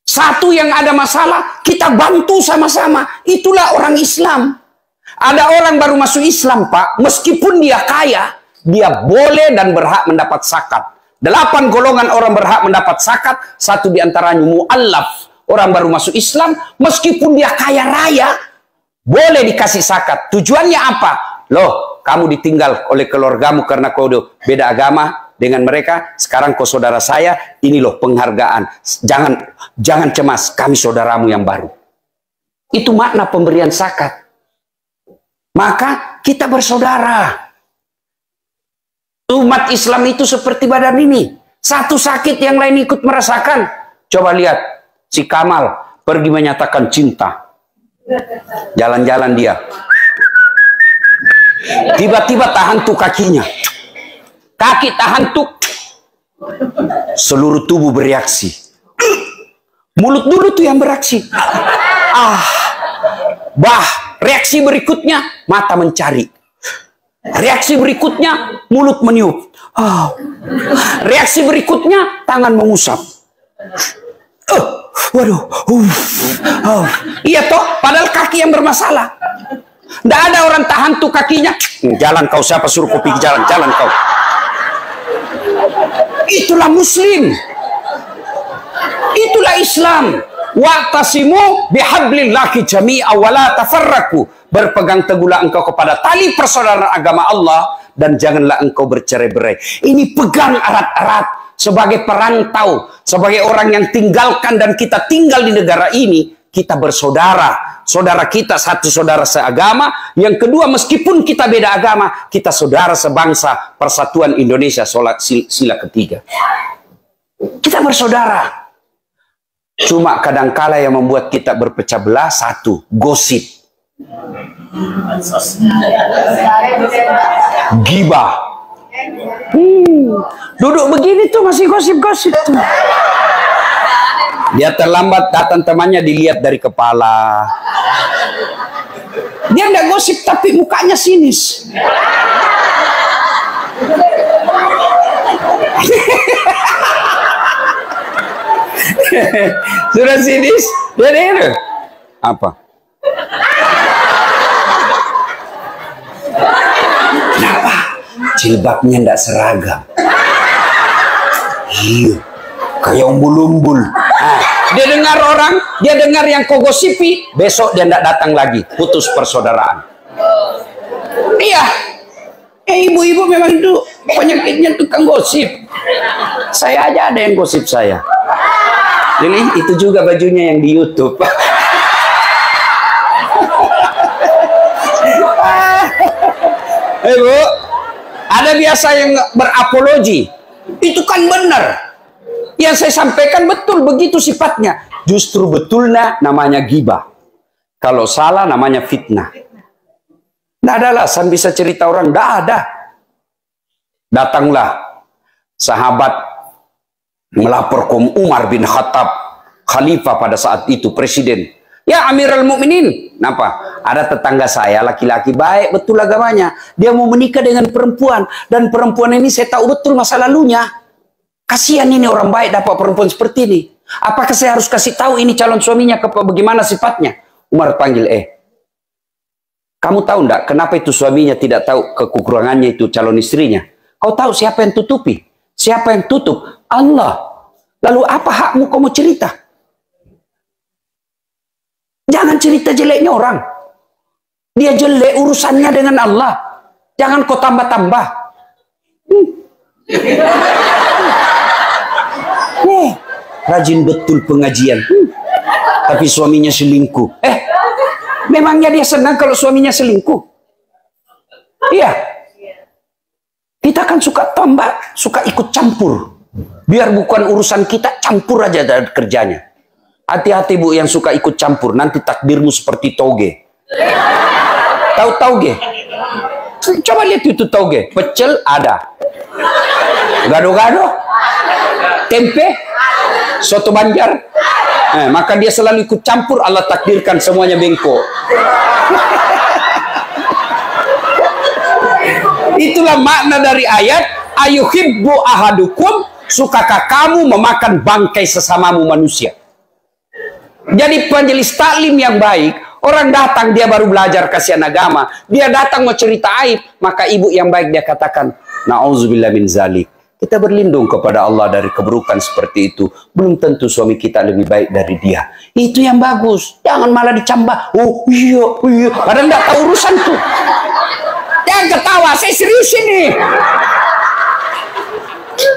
Satu yang ada masalah, kita bantu sama-sama. Itulah orang Islam. Ada orang baru masuk Islam, Pak. Meskipun dia kaya, dia boleh dan berhak mendapat zakat. 8 golongan orang berhak mendapat zakat. Satu diantaranya mu'allaf. Orang baru masuk Islam, meskipun dia kaya raya, boleh dikasih zakat. Tujuannya apa? Loh, kamu ditinggal oleh keluargamu karena kau udah beda agama dengan mereka. Sekarang kau saudara saya, ini loh penghargaan. Jangan cemas, kami saudaramu yang baru. Itu makna pemberian zakat. Maka kita bersaudara. Umat Islam itu seperti badan ini. Satu sakit, yang lain ikut merasakan. Coba lihat. Si Kamal pergi menyatakan cinta. Jalan-jalan dia. Tiba-tiba tahantuk kakinya. Kaki tahantuk. Seluruh tubuh bereaksi. Mulut dulu tuh yang bereaksi. Reaksi berikutnya mata mencari. Reaksi berikutnya mulut meniup. Reaksi berikutnya tangan mengusap. Waduh, iya toh, padahal kaki yang bermasalah. Tidak ada orang tahan tuh kakinya. Jalan kau, siapa suruh kau pergi jalan? Jalan kau. Itulah Muslim. Itulah Islam. Wa'tasimu bihablillahi jami'a wa la tafarraku. Berpegang teguhlah engkau kepada tali persaudaraan agama Allah dan janganlah engkau bercerai-berai. Ini pegang erat-erat. Sebagai perantau, sebagai orang yang tinggalkan dan kita tinggal di negara ini, kita bersaudara. Saudara kita satu, saudara seagama. Yang kedua, meskipun kita beda agama, kita saudara sebangsa. Persatuan Indonesia, sila ketiga. Kita bersaudara. Cuma kadangkala yang membuat kita berpecah belah, satu, gosip. Gibah. Duduk begini tuh masih gosip-gosip tuh. Dia terlambat datang temannya, dilihat dari kepala. Dia nggak gosip tapi mukanya sinis. Sudah sinis, dia apa? Kenapa? Jilbabnya ndak seragam. Iya, kayak umbul-umbul. Dia dengar orang, dia dengar yang kau gosipi, besok dia ndak datang lagi, putus persaudaraan. Iya, ibu-ibu memang itu penyakitnya tukang gosip. Saya aja ada yang gosip saya. Ini itu juga bajunya yang di YouTube. Bu, ada biasa yang berapologi. Itu kan benar. Yang saya sampaikan betul, begitu sifatnya. Justru betulnya namanya gibah. Kalau salah namanya fitnah. Tidak ada alasan bisa cerita orang. Tidak ada. Datanglah sahabat melapor ke Umar bin Khattab, khalifah pada saat itu, presiden. Ya Amirul Mukminin, kenapa? Ada tetangga saya laki-laki baik betul agamanya. Dia mau menikah dengan perempuan dan perempuan ini saya tahu betul masa lalunya. Kasihan ini orang baik dapat perempuan seperti ini. Apakah saya harus kasih tahu ini calon suaminya bagaimana sifatnya? Umar panggil, kamu tahu enggak kenapa itu suaminya tidak tahu kekurangannya itu calon istrinya? Kau tahu siapa yang tutupi? Siapa yang tutup? Allah. Lalu apa hakmu kamu cerita? Jangan cerita jeleknya orang. Dia jelek urusannya dengan Allah. Jangan kau tambah-tambah. Rajin betul pengajian. Tapi suaminya selingkuh. Memangnya dia senang kalau suaminya selingkuh? Iya. Kita kan suka tambah, suka ikut campur. Biar bukan urusan kita, campur aja dari kerjanya. Hati-hati bu yang suka ikut campur, nanti takdirmu seperti toge. Tahu toge? Coba lihat itu toge. Pecel ada. Gado-gado. Tempe. Soto Banjar. Maka dia selalu ikut campur, Allah takdirkan semuanya bengkok. Itulah makna dari ayat ayuhibbu ahadukum, sukakah kamu memakan bangkai sesamamu manusia. Jadi majelis taklim yang baik, orang datang dia baru belajar kasihan agama, dia datang mau cerita aib, maka ibu yang baik dia katakan na'udzubillah min zalik, kita berlindung kepada Allah dari keburukan seperti itu. Belum tentu suami kita lebih baik dari dia. Itu yang bagus. Jangan malah dicambah. Oh iya. Padahal nggak tahu urusan tuh. Jangan ketawa, saya serius ini.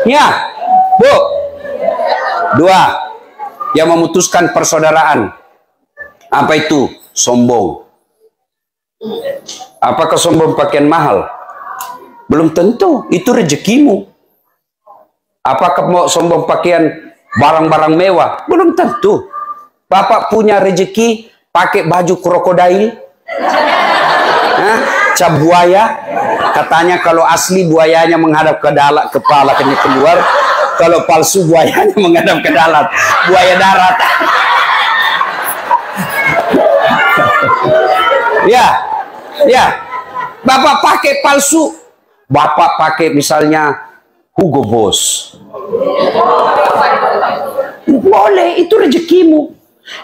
Ya, bu. 2. Yang memutuskan persaudaraan. Apa itu? Sombong. Apakah sombong pakaian mahal? Belum tentu. Itu rezekimu. Apakah mau sombong pakaian barang-barang mewah? Belum tentu. Bapak punya rezeki pakai baju krokodil, cap buaya. Katanya kalau asli buayanya menghadap ke dalam, kepalanya keluar. Kalau palsu buayanya menghadap ke dalam. Buaya darat. Ya. Bapak pakai palsu. Bapak pakai misalnya Hugo Boss. Boleh, itu rezekimu.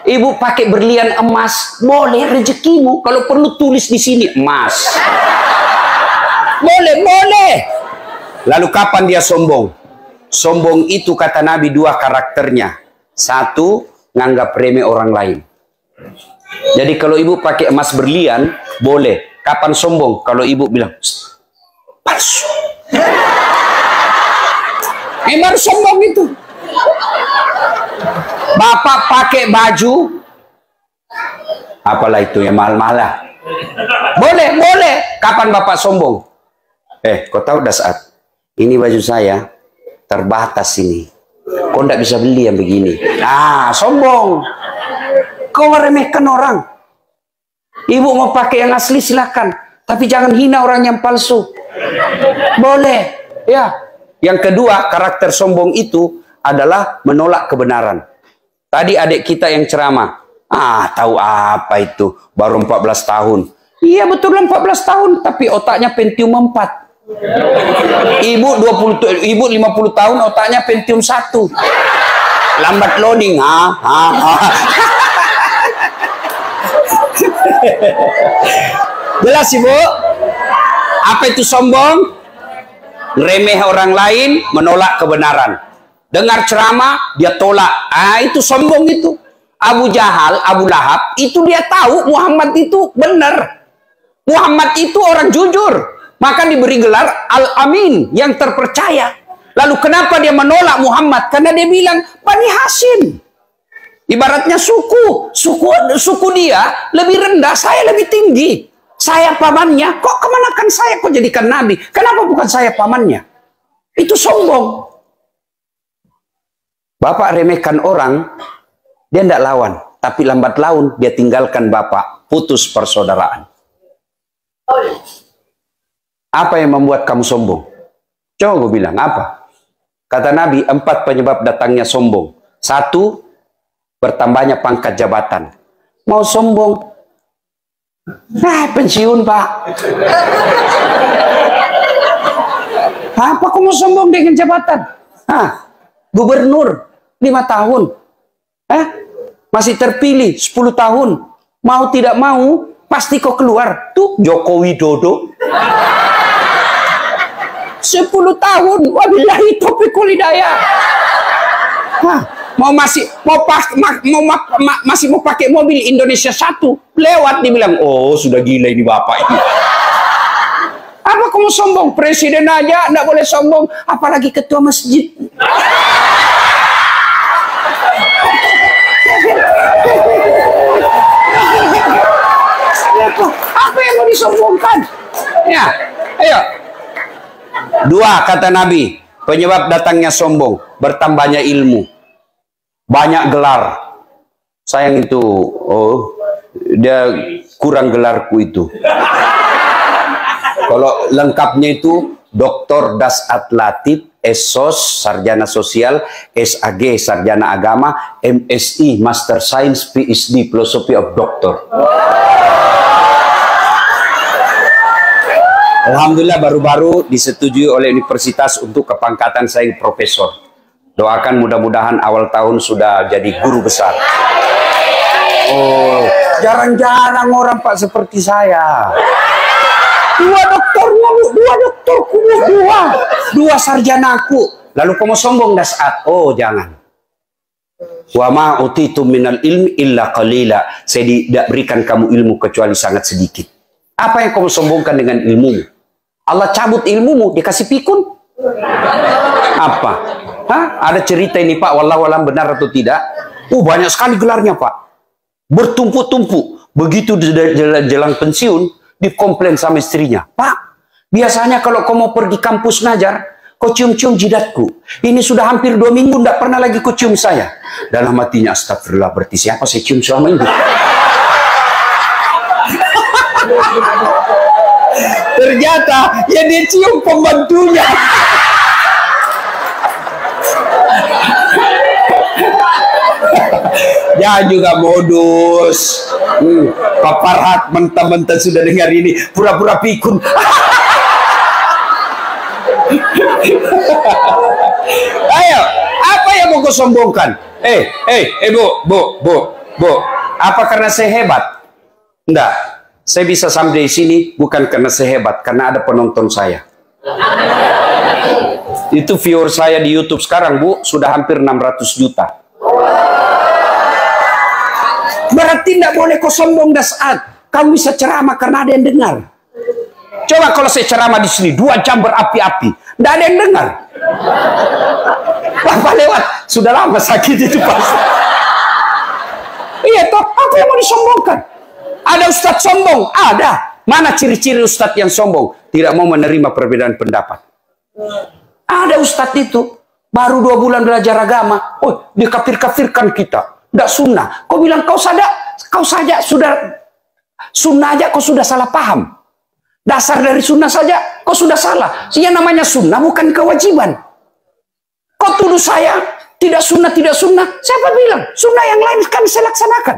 Ibu pakai berlian emas, boleh, rezekimu. Kalau perlu tulis di sini emas. Boleh. Lalu kapan dia sombong? Sombong itu kata Nabi 2 karakternya. 1, nganggap remeh orang lain. Jadi kalau ibu pakai emas berlian, boleh. Kapan sombong? Kalau ibu bilang palsu. Emang sombong itu. Bapak pakai baju, apalah itu yang mahal-mahal. Boleh. Kapan bapak sombong? Kau tahu dah saat ini baju saya terbatas ini. Kau tidak bisa beli yang begini. Sombong. Kau meremehkan orang. Ibu mau pakai yang asli silakan, tapi jangan hina orang yang palsu. Boleh, ya. Yang kedua, karakter sombong itu adalah menolak kebenaran. Tadi adik kita yang ceramah. Tahu apa itu? Baru 14 tahun. Iya betul 14 tahun, tapi otaknya Pentium 4. Ibu 50 tahun, otaknya Pentium 1. Lambat loading. Jelas ibu? Apa itu sombong? Remeh orang lain, menolak kebenaran. Dengar ceramah, dia tolak. Itu sombong itu. Abu Jahal, Abu Lahab, itu dia tahu Muhammad itu benar. Muhammad itu orang jujur. Maka diberi gelar Al-Amin, yang terpercaya. Lalu kenapa dia menolak Muhammad? Karena dia bilang, Bani Hashim. Ibaratnya suku dia lebih rendah, saya lebih tinggi. Saya pamannya, kok kemanakan saya kok jadikan nabi? Kenapa bukan saya pamannya? Itu sombong. Bapak remehkan orang, dia tidak lawan. Tapi lambat laun dia tinggalkan bapak. Putus persaudaraan. Apa yang membuat kamu sombong? Coba gue bilang, apa? Kata Nabi, 4 penyebab datangnya sombong. 1, bertambahnya pangkat jabatan. Mau sombong? Pensiun pak. Apa kamu sombong dengan jabatan? Gubernur 5 tahun. Masih terpilih 10 tahun. Mau tidak mau, pasti kau keluar. Tuh Joko Widodo 10 tahun. Wabillahi taufiq wal hidayah. masih mau pakai mobil Indonesia 1 lewat, dibilang, oh sudah gila ini bapak ini. Apa kamu sombong? Presiden aja nggak boleh sombong, apalagi ketua masjid. Apa yang mau disombongkan? Ya, ayo. 2 kata Nabi, penyebab datangnya sombong, bertambahnya ilmu, banyak gelar. Sayang itu, oh, dia kurang gelarku itu. Kalau lengkapnya itu Dr. Dasat Latif, SSOS, Sarjana Sosial, SAG, Sarjana Agama, MSI, Master Science, PhD, Philosophy of Doctor. Alhamdulillah baru-baru disetujui oleh universitas untuk kepangkatan saya profesor. Doakan mudah-mudahan awal tahun sudah jadi guru besar. Oh, jarang-jarang orang Pak seperti saya. 2 doktornya, 2 doktorku, 2 sarjanaku. Lalu kamu sombong Dasat? Oh, jangan. Wa ma utitum minal ilmi illa qalila. Saya tidak berikan kamu ilmu kecuali sangat sedikit. Apa yang kamu sombongkan dengan ilmumu? Allah cabut ilmumu, dikasih pikun. Apa? Hah? Ada cerita ini Pak, wallahu alam benar atau tidak? Banyak sekali gelarnya Pak. Bertumpuk-tumpuk. Begitu jelang pensiun, dikomplain sama istrinya. Pak, biasanya kalau kau mau pergi kampus ngajar, kau cium-cium jidatku. Ini sudah hampir 2 minggu, tidak pernah lagi kau cium saya. Dalam hatinya, astagfirullah, berarti siapa saya cium selama ini? Ternyata ya dia cium pembantunya. Ya juga modus. Pak Farhat mentah-mentah sudah dengar ini, pura-pura pikun. Ayo, apa yang mau kau sombongkan? Bu, apa karena saya hebat? Enggak. Saya bisa sampai di sini bukan karena saya hebat, karena ada penonton saya. Itu viewer saya di YouTube sekarang, Bu, sudah hampir 600 juta. Berarti tidak boleh kau sombong Dasat. Kamu bisa ceramah karena ada yang dengar. Coba kalau saya ceramah di sini 2 jam berapi-api, tidak ada yang dengar. Bapak lewat, sudah lama sakit itu pasti. Iya toh, apa yang mau disombongkan? Ada ustadz sombong? Ada. Mana ciri-ciri ustadz yang sombong? Tidak mau menerima perbedaan pendapat. Ada ustadz itu, baru 2 bulan belajar agama. Oh, dia kafir-kafirkan kita. Tidak sunnah. Kau bilang kau saja sudah sunnah aja kau sudah salah paham. Dasar dari sunnah saja kau sudah salah. Yang namanya sunnah bukan kewajiban. Kau tuduh saya tidak sunnah. Siapa bilang? Sunnah yang lain kan saya laksanakan.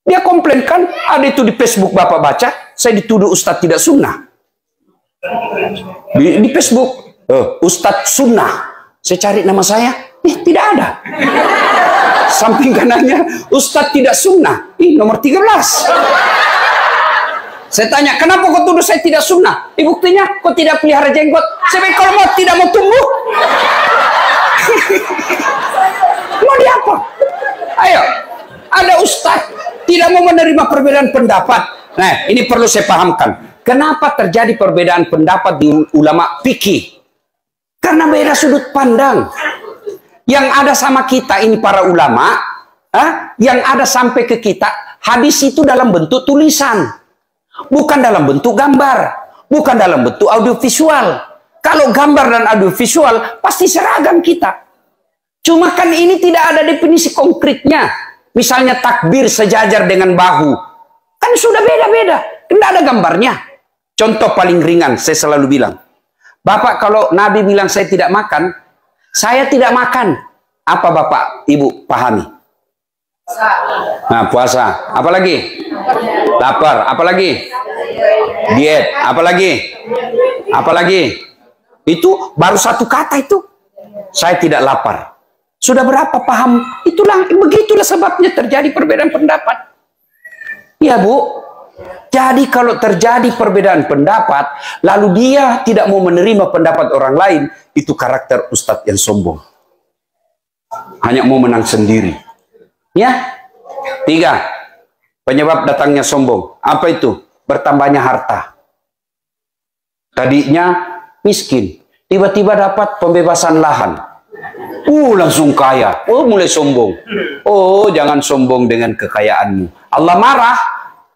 Dia komplain kan, ada itu di Facebook Bapak baca, saya dituduh Ustadz tidak sunnah. Di Facebook, Ustadz sunnah. Saya cari nama saya, tidak ada. Samping kanannya, Ustadz tidak sunnah. Nomor 13. Saya tanya, kenapa kau tuduh saya tidak sunnah? Buktinya, kau tidak pelihara jenggot. Saya bilang, kalau mau tidak mau tumbuh. Mau di apa? Ayo, ada Ustadz tidak mau menerima perbedaan pendapat. Nah, ini perlu saya pahamkan. Kenapa terjadi perbedaan pendapat di ulama fikih? Karena beda sudut pandang. Yang ada sama kita ini para ulama, yang ada sampai ke kita, hadis itu dalam bentuk tulisan. Bukan dalam bentuk gambar. Bukan dalam bentuk audiovisual. Kalau gambar dan audiovisual, pasti seragam kita. Cuma kan ini tidak ada definisi konkretnya. Misalnya takbir sejajar dengan bahu. Kan sudah beda-beda. Tidak ada gambarnya. Contoh paling ringan, saya selalu bilang. Bapak kalau Nabi bilang saya tidak makan, saya tidak makan. Apa Bapak, Ibu pahami? Nah, puasa. Apalagi? Lapar. Apalagi? Diet. Apalagi? Itu baru 1 kata itu. Saya tidak lapar. Sudah berapa paham? Begitulah sebabnya terjadi perbedaan pendapat. Ya Bu, jadi kalau terjadi perbedaan pendapat, lalu dia tidak mau menerima pendapat orang lain, itu karakter ustadz yang sombong. hanya mau menang sendiri. Ya. 3, penyebab datangnya sombong. Apa itu? Bertambahnya harta. Tadinya miskin, tiba-tiba dapat pembebasan lahan. Langsung kaya. Mulai sombong. Jangan sombong dengan kekayaanmu. Allah marah,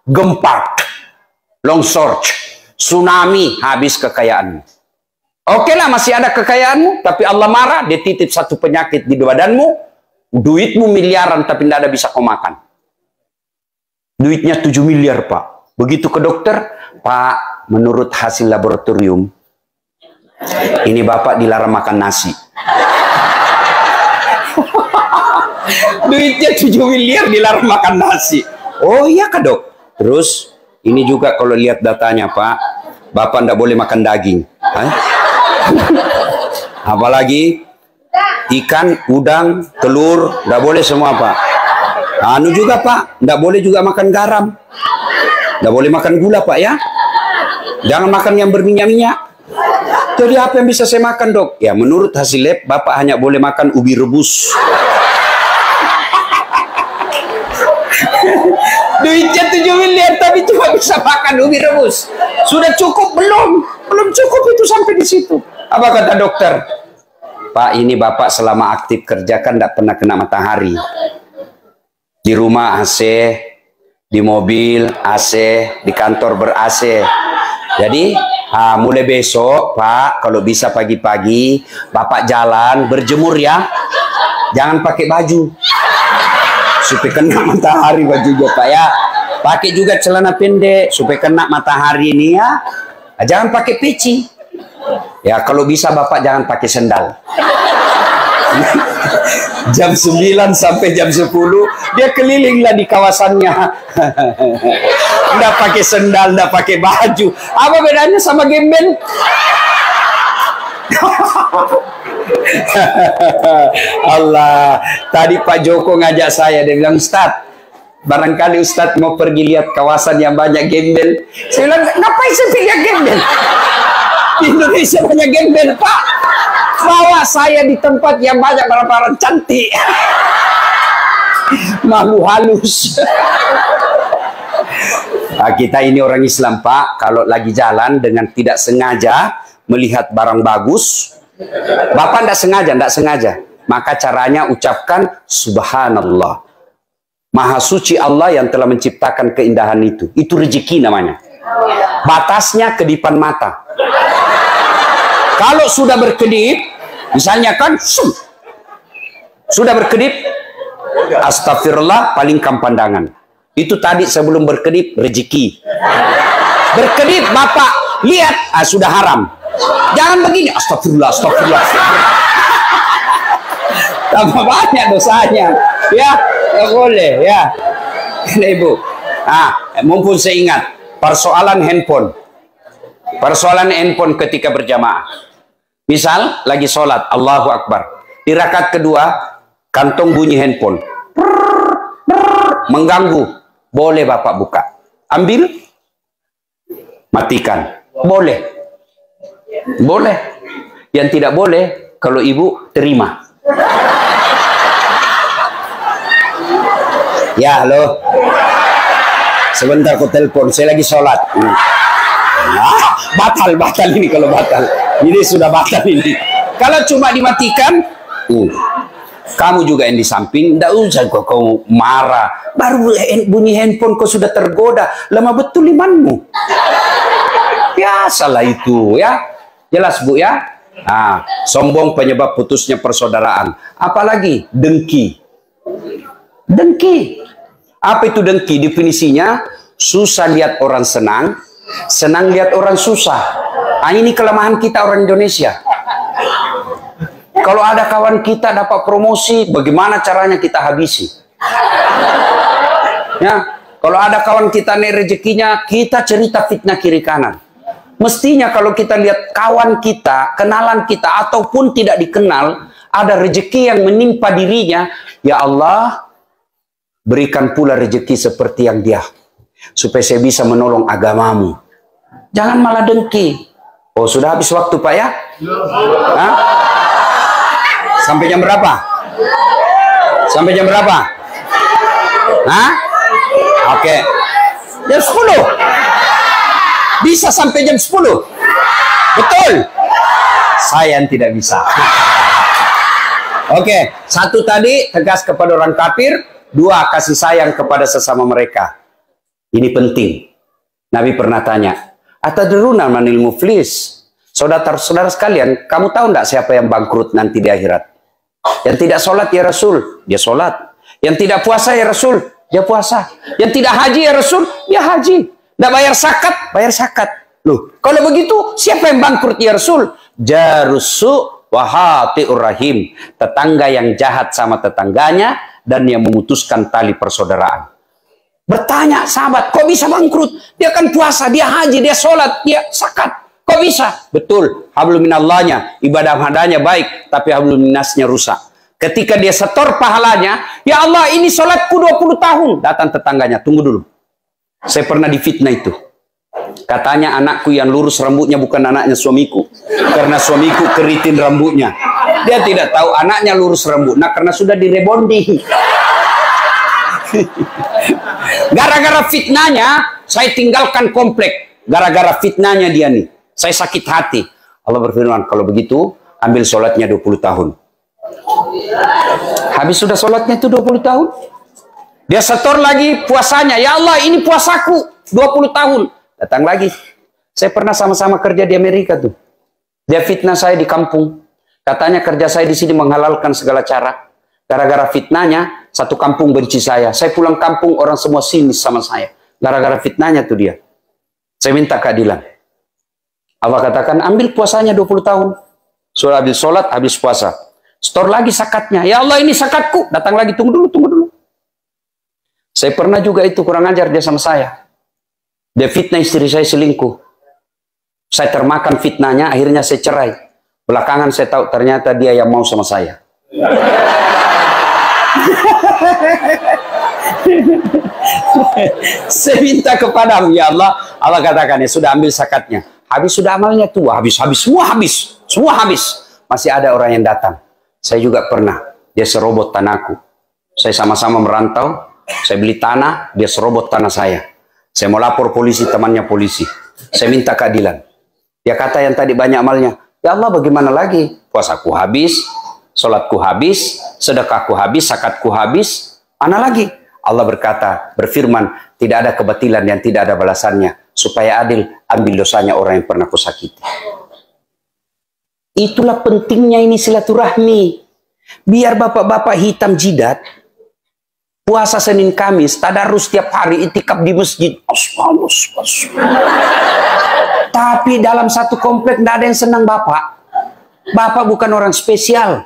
gempa, longsor, tsunami, habis kekayaanmu. Oke lah, masih ada kekayaanmu, tapi Allah marah, dia titip satu penyakit di badanmu, duitmu miliaran, tapi tidak ada bisa kau makan. Duitnya 7 miliar, Pak. Begitu ke dokter, Pak, menurut hasil laboratorium, ini Bapak dilarang makan nasi. Duitnya 7 miliar dilarang makan nasi. Oh iya Kak Dok. Terus ini juga kalau lihat datanya Pak, Bapak tidak boleh makan daging. Apalagi ikan, udang, telur, tidak boleh semua Pak. Anu juga Pak, tidak boleh juga makan garam. Tidak boleh makan gula Pak ya. Jangan makan yang berminyak-minyak. Jadi apa yang bisa saya makan Dok? Ya menurut hasil lab, Bapak hanya boleh makan ubi rebus. Duitnya 7 miliar tapi cuma bisa makan ubi rebus. Sudah cukup belum? Belum cukup itu sampai di situ. Apa kata dokter? Pak, ini Bapak selama aktif kerja kan tidak pernah kena matahari. Di rumah AC, di mobil AC, di kantor ber-AC. Jadi mulai besok Pak, kalau bisa pagi-pagi Bapak jalan berjemur ya. Jangan pakai baju supaya kena matahari bajunya Pak ya. Pakai juga celana pendek supaya kena matahari ini ya. Jangan pakai peci. Ya kalau bisa Bapak jangan pakai sendal. Jam 9 sampai jam 10 dia kelilinglah di kawasannya. Nggak pakai sendal, nggak pakai baju. Apa bedanya sama gembel? Allah, tadi Pak Joko ngajak saya, dia bilang, Ustadz, barangkali Ustadz mau pergi lihat kawasan yang banyak gembel. Saya bilang, ngapain saya pilih gembel? Di Indonesia banyak gembel, Pak. Bawa saya di tempat yang banyak barang-barang cantik. Malu halus. Nah, kita ini orang Islam Pak, kalau lagi jalan dengan tidak sengaja melihat barang bagus, Bapak tidak sengaja, maka caranya ucapkan Subhanallah. Maha suci Allah yang telah menciptakan keindahan itu. Itu rezeki namanya. Batasnya kedipan mata. Kalau sudah berkedip, misalnya kan, sudah berkedip, astagfirullah, palingkan pandangan. Itu tadi sebelum berkedip, rezeki. Berkedip, Bapak, lihat, sudah haram. Jangan begini, astagfirullah, astagfirullah. Tambah banyak dosanya. Ya, nggak boleh, ya. Ibu. Mumpun saya ingat, persoalan handphone. Persoalan handphone ketika berjamaah. Misal, lagi sholat, Allahu Akbar. Di rakaat kedua, kantong bunyi handphone. Mengganggu. Boleh Bapak buka. Ambil. Matikan. Boleh. Boleh. Yang tidak boleh, kalau ibu terima. Ya, halo. Sebentar aku telepon, saya lagi sholat. Batal ini kalau batal. Ini sudah batal ini. Kalau cuma dimatikan, kamu juga yang di samping, tidak usah kau marah. Baru bunyi handphone kau sudah tergoda. Lama betul imanmu. Biasalah itu ya. Jelas Bu ya. Sombong penyebab putusnya persaudaraan. Apalagi dengki. Dengki. Apa itu dengki? Definisinya susah lihat orang senang, senang lihat orang susah. Ini kelemahan kita orang Indonesia. Kalau ada kawan kita dapat promosi, bagaimana caranya kita habisi? Ya, kalau ada kawan kita nih rezekinya, kita cerita fitnah kiri kanan. Mestinya kalau kita lihat kawan kita, kenalan kita, ataupun tidak dikenal, ada rezeki yang menimpa dirinya, ya Allah, berikan pula rezeki seperti yang dia, supaya saya bisa menolong agamamu. Jangan malah dengki. Oh, sudah habis waktu Pak ya? Sampai jam berapa? Sampai jam berapa? Hah? Oke. Jam 10. Bisa sampai jam 10? Betul? Saya yang tidak bisa. Oke, satu tadi tegas kepada orang kafir, dua kasih sayang kepada sesama mereka. Ini penting. Nabi pernah tanya, atadruna manil muflis? Saudara-saudara sekalian, kamu tahu enggak siapa yang bangkrut nanti di akhirat? Yang tidak sholat ya Rasul, dia sholat. Yang tidak puasa ya Rasul, dia puasa. Yang tidak haji ya Rasul, dia haji. Tidak bayar zakat, Loh, kalau begitu siapa yang bangkrut ya Rasul? Jarusu wahatiur rahim, tetangga yang jahat sama tetangganya dan yang memutuskan tali persaudaraan. Bertanya sahabat, kok bisa bangkrut? Dia kan puasa, dia haji, dia sholat, dia zakat. Kok bisa? Betul, hablum minallahnya, ibadah hadanya baik, tapi hablum minasnya rusak. Ketika dia setor pahalanya, ya Allah ini sholatku 20 tahun. Datang tetangganya, tunggu dulu. Saya pernah difitnah itu. Katanya anakku yang lurus rambutnya bukan anaknya suamiku. Karena suamiku keritin rambutnya. Dia tidak tahu anaknya lurus rambut. Nah karena sudah direbondi. Gara-gara fitnahnya, saya tinggalkan komplek. Gara-gara fitnahnya dia nih. Saya sakit hati. Allah berfirman, kalau begitu, ambil sholatnya 20 tahun. Habis sudah sholatnya itu 20 tahun. Dia setor lagi puasanya. Ya Allah, ini puasaku 20 tahun. Datang lagi. Saya pernah sama-sama kerja di Amerika tuh. Dia fitnah saya di kampung. Katanya kerja saya di sini menghalalkan segala cara. Gara-gara fitnahnya, satu kampung benci saya. Saya pulang kampung, orang semua sinis sama saya. Gara-gara fitnahnya tuh dia. Saya minta keadilan. Allah katakan, ambil puasanya 20 tahun. Sudah habis sholat, habis puasa. Store lagi zakatnya. Ya Allah, ini zakatku. Datang lagi, tunggu dulu. Saya pernah juga itu, kurang ajar dia sama saya. Dia fitnah istri saya selingkuh. Saya termakan fitnahnya, akhirnya saya cerai. Belakangan saya tahu ternyata dia yang mau sama saya. Saya minta kepadamu, ya Allah. Allah katakan, ya sudah ambil zakatnya. Habis sudah amalnya tua, semua habis. Masih ada orang yang datang. Saya juga pernah, dia serobot tanahku. Saya sama-sama merantau, saya beli tanah, dia serobot tanah saya. Saya mau lapor polisi, temannya polisi. Saya minta keadilan. Dia kata yang tadi banyak amalnya, ya Allah bagaimana lagi? Puasaku habis, sholatku habis, sedekahku habis, zakatku habis. Mana lagi? Allah berfirman, tidak ada kebatilan yang tidak ada balasannya. Supaya adil, ambil dosanya orang yang pernah kusakiti. Itulah pentingnya ini silaturahmi. Biar bapak-bapak hitam jidat, puasa Senin Kamis, tadarus setiap hari, itikaf di masjid. Tapi dalam satu komplek tidak ada yang senang bapak. Bapak bukan orang spesial.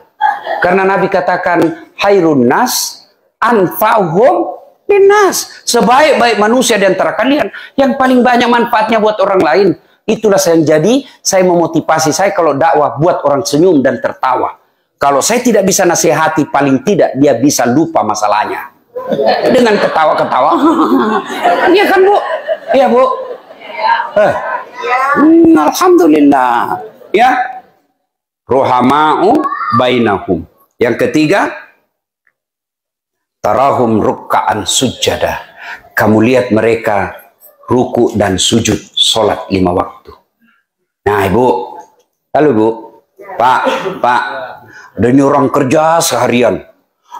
Karena Nabi katakan, hairun nas anfa'uhum linnas. Sebaik-baik manusia di antara kalian yang paling banyak manfaatnya buat orang lain. Itulah saya yang jadi, saya memotivasi saya kalau dakwah buat orang senyum dan tertawa. Kalau saya tidak bisa nasihati, paling tidak dia bisa lupa masalahnya. Dengan ketawa-ketawa. Iya kan Bu? Iya Bu? Alhamdulillah. Ya. Rohama'u bainahum. Yang ketiga, tarahum rukka'an sujada. Kamu lihat mereka ruku dan sujud sholat 5 waktu. Nah Ibu, halo Bu, Pak, ada ini orang kerja seharian.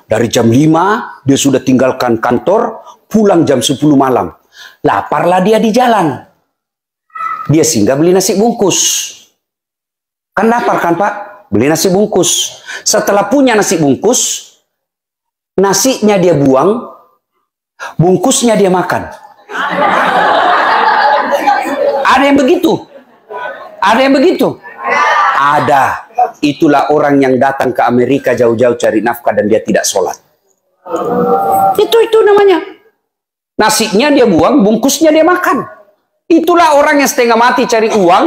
Dari jam 5 dia sudah tinggalkan kantor, pulang jam 10 malam. Laparlah dia di jalan. Dia singgah beli nasi bungkus. Kan lapar kan Pak? Beli nasi bungkus. Setelah punya nasi bungkus, nasinya dia buang, bungkusnya dia makan. Ada yang begitu? Ada yang begitu? Ada. Itulah orang yang datang ke Amerika jauh-jauh cari nafkah dan dia tidak sholat. Itu namanya. Nasinya dia buang, bungkusnya dia makan. Itulah orang yang setengah mati cari uang,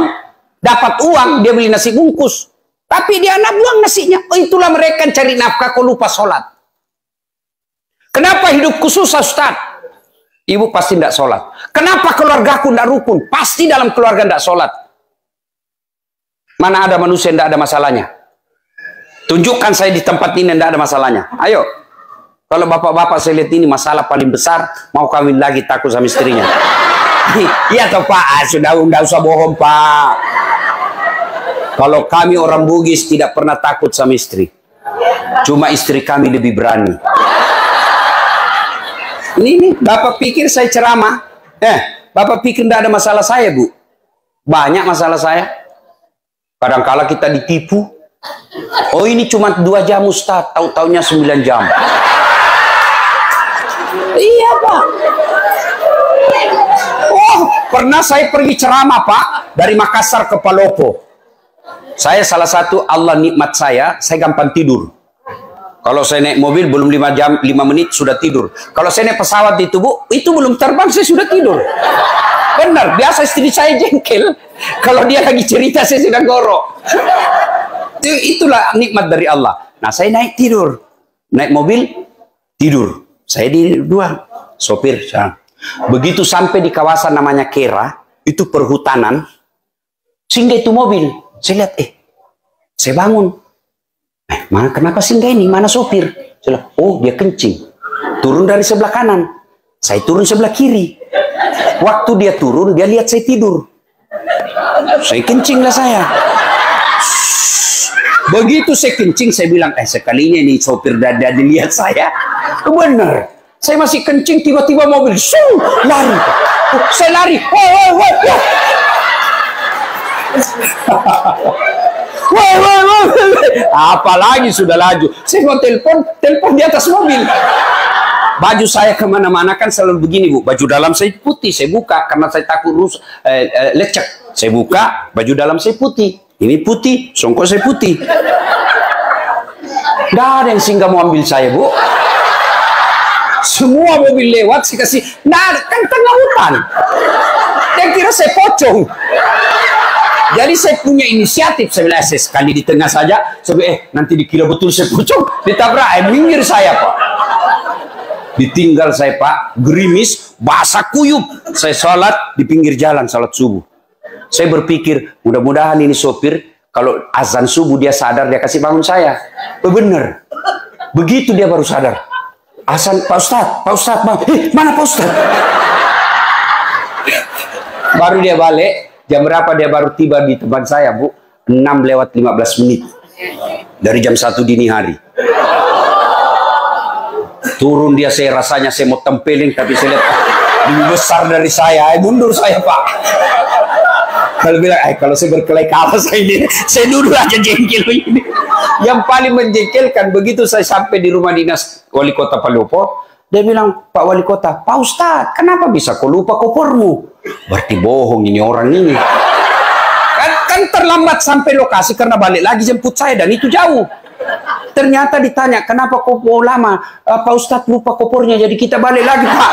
dapat uang, dia beli nasi bungkus. Tapi dia anak buang nasinya. Itulah mereka yang cari nafkah kok lupa sholat. Kenapa hidupku susah Ustaz? Ibu pasti tidak sholat. Kenapa keluargaku tidak rukun? Pasti dalam keluarga tidak sholat. Mana ada manusia yang tidak ada masalahnya? Tunjukkan saya di tempat ini yang tidak ada masalahnya. Ayo. Kalau bapak-bapak saya lihat ini masalah paling besar, mau kawin lagi takut sama istrinya. Iya toh Pak, sudah nggak usah bohong Pak. Kalau kami orang Bugis tidak pernah takut sama istri. Cuma istri kami lebih berani. Ini Bapak pikir saya ceramah? Bapak pikir tidak ada masalah saya, Bu? Banyak masalah saya. Kadang-kala kita ditipu. Oh ini cuma 2 jam Ustaz, tahu-taunya 9 jam. Iya Pak. Oh, pernah saya pergi ceramah Pak, dari Makassar ke Palopo. Saya salah satu Allah nikmat saya gampang tidur. Kalau saya naik mobil belum 5 jam, 5 menit sudah tidur. Kalau saya naik pesawat itu Bu, itu belum terbang saya sudah tidur. Benar, biasa istri saya jengkel. Kalau dia lagi cerita saya sudah gorok. Itulah nikmat dari Allah. Nah saya naik tidur. Naik mobil, tidur. Saya di dua, sopir. Begitu sampai di kawasan namanya Kera, itu perhutanan. Singgah itu mobil. Saya lihat, saya bangun. Kenapa singgah ini? Mana sopir? Saya lihat, oh dia kencing. Turun dari sebelah kanan. Saya turun sebelah kiri. Waktu dia turun, dia lihat saya tidur. Saya kencing lah saya. Begitu saya kencing, saya bilang, sekalinya nih sopir dada dilihat saya. Bener. Saya masih kencing, tiba-tiba mobil, lari. Saya lari. Apalagi sudah laju. Saya mau telepon di atas mobil. Baju saya kemana-mana kan selalu begini Bu. Baju dalam saya putih, saya buka karena saya takut lecek. Saya buka, baju dalam saya putih. Ini putih, songkok saya putih. Nggak ada yang singgah mau ambil saya Bu. Semua mobil lewat, saya kasih. Nah, kan tengah hutan. Dia kira saya pocong. Jadi saya punya inisiatif. Saya bilang, sekali di tengah saja. Saya bilang, nanti dikira betul saya pocong. Ditabrak, minggir saya Pak. Ditinggal saya Pak, gerimis, basah kuyup. Saya sholat di pinggir jalan, sholat subuh. Saya berpikir, mudah-mudahan ini sopir, kalau azan subuh dia sadar, dia kasih bangun saya. Bener. Begitu dia baru sadar. Azan, Pak Ustadz, mana Pak Ustadz? Baru dia balik, jam berapa dia baru tiba di tempat saya Bu? 6:15 menit. Dari jam 1 dini hari. Turun dia, saya rasanya saya mau tempelin, tapi saya lihat lebih besar dari saya, mundur saya Pak. Kalau bilang, kalau saya berkelahi kalah saya ini, saya duduk aja jengkel ini. Yang paling menjengkelkan, begitu saya sampai di rumah dinas wali kota Palopo, dia bilang, Pak Wali Kota, Pak Ustadz, kenapa bisa kau lupa kopermu? Berarti bohong ini orang ini. Kan terlambat sampai lokasi karena balik lagi jemput saya dan itu jauh. Ternyata ditanya, kenapa kau lama? Pak Ustadz lupa kopernya, jadi kita balik lagi Pak.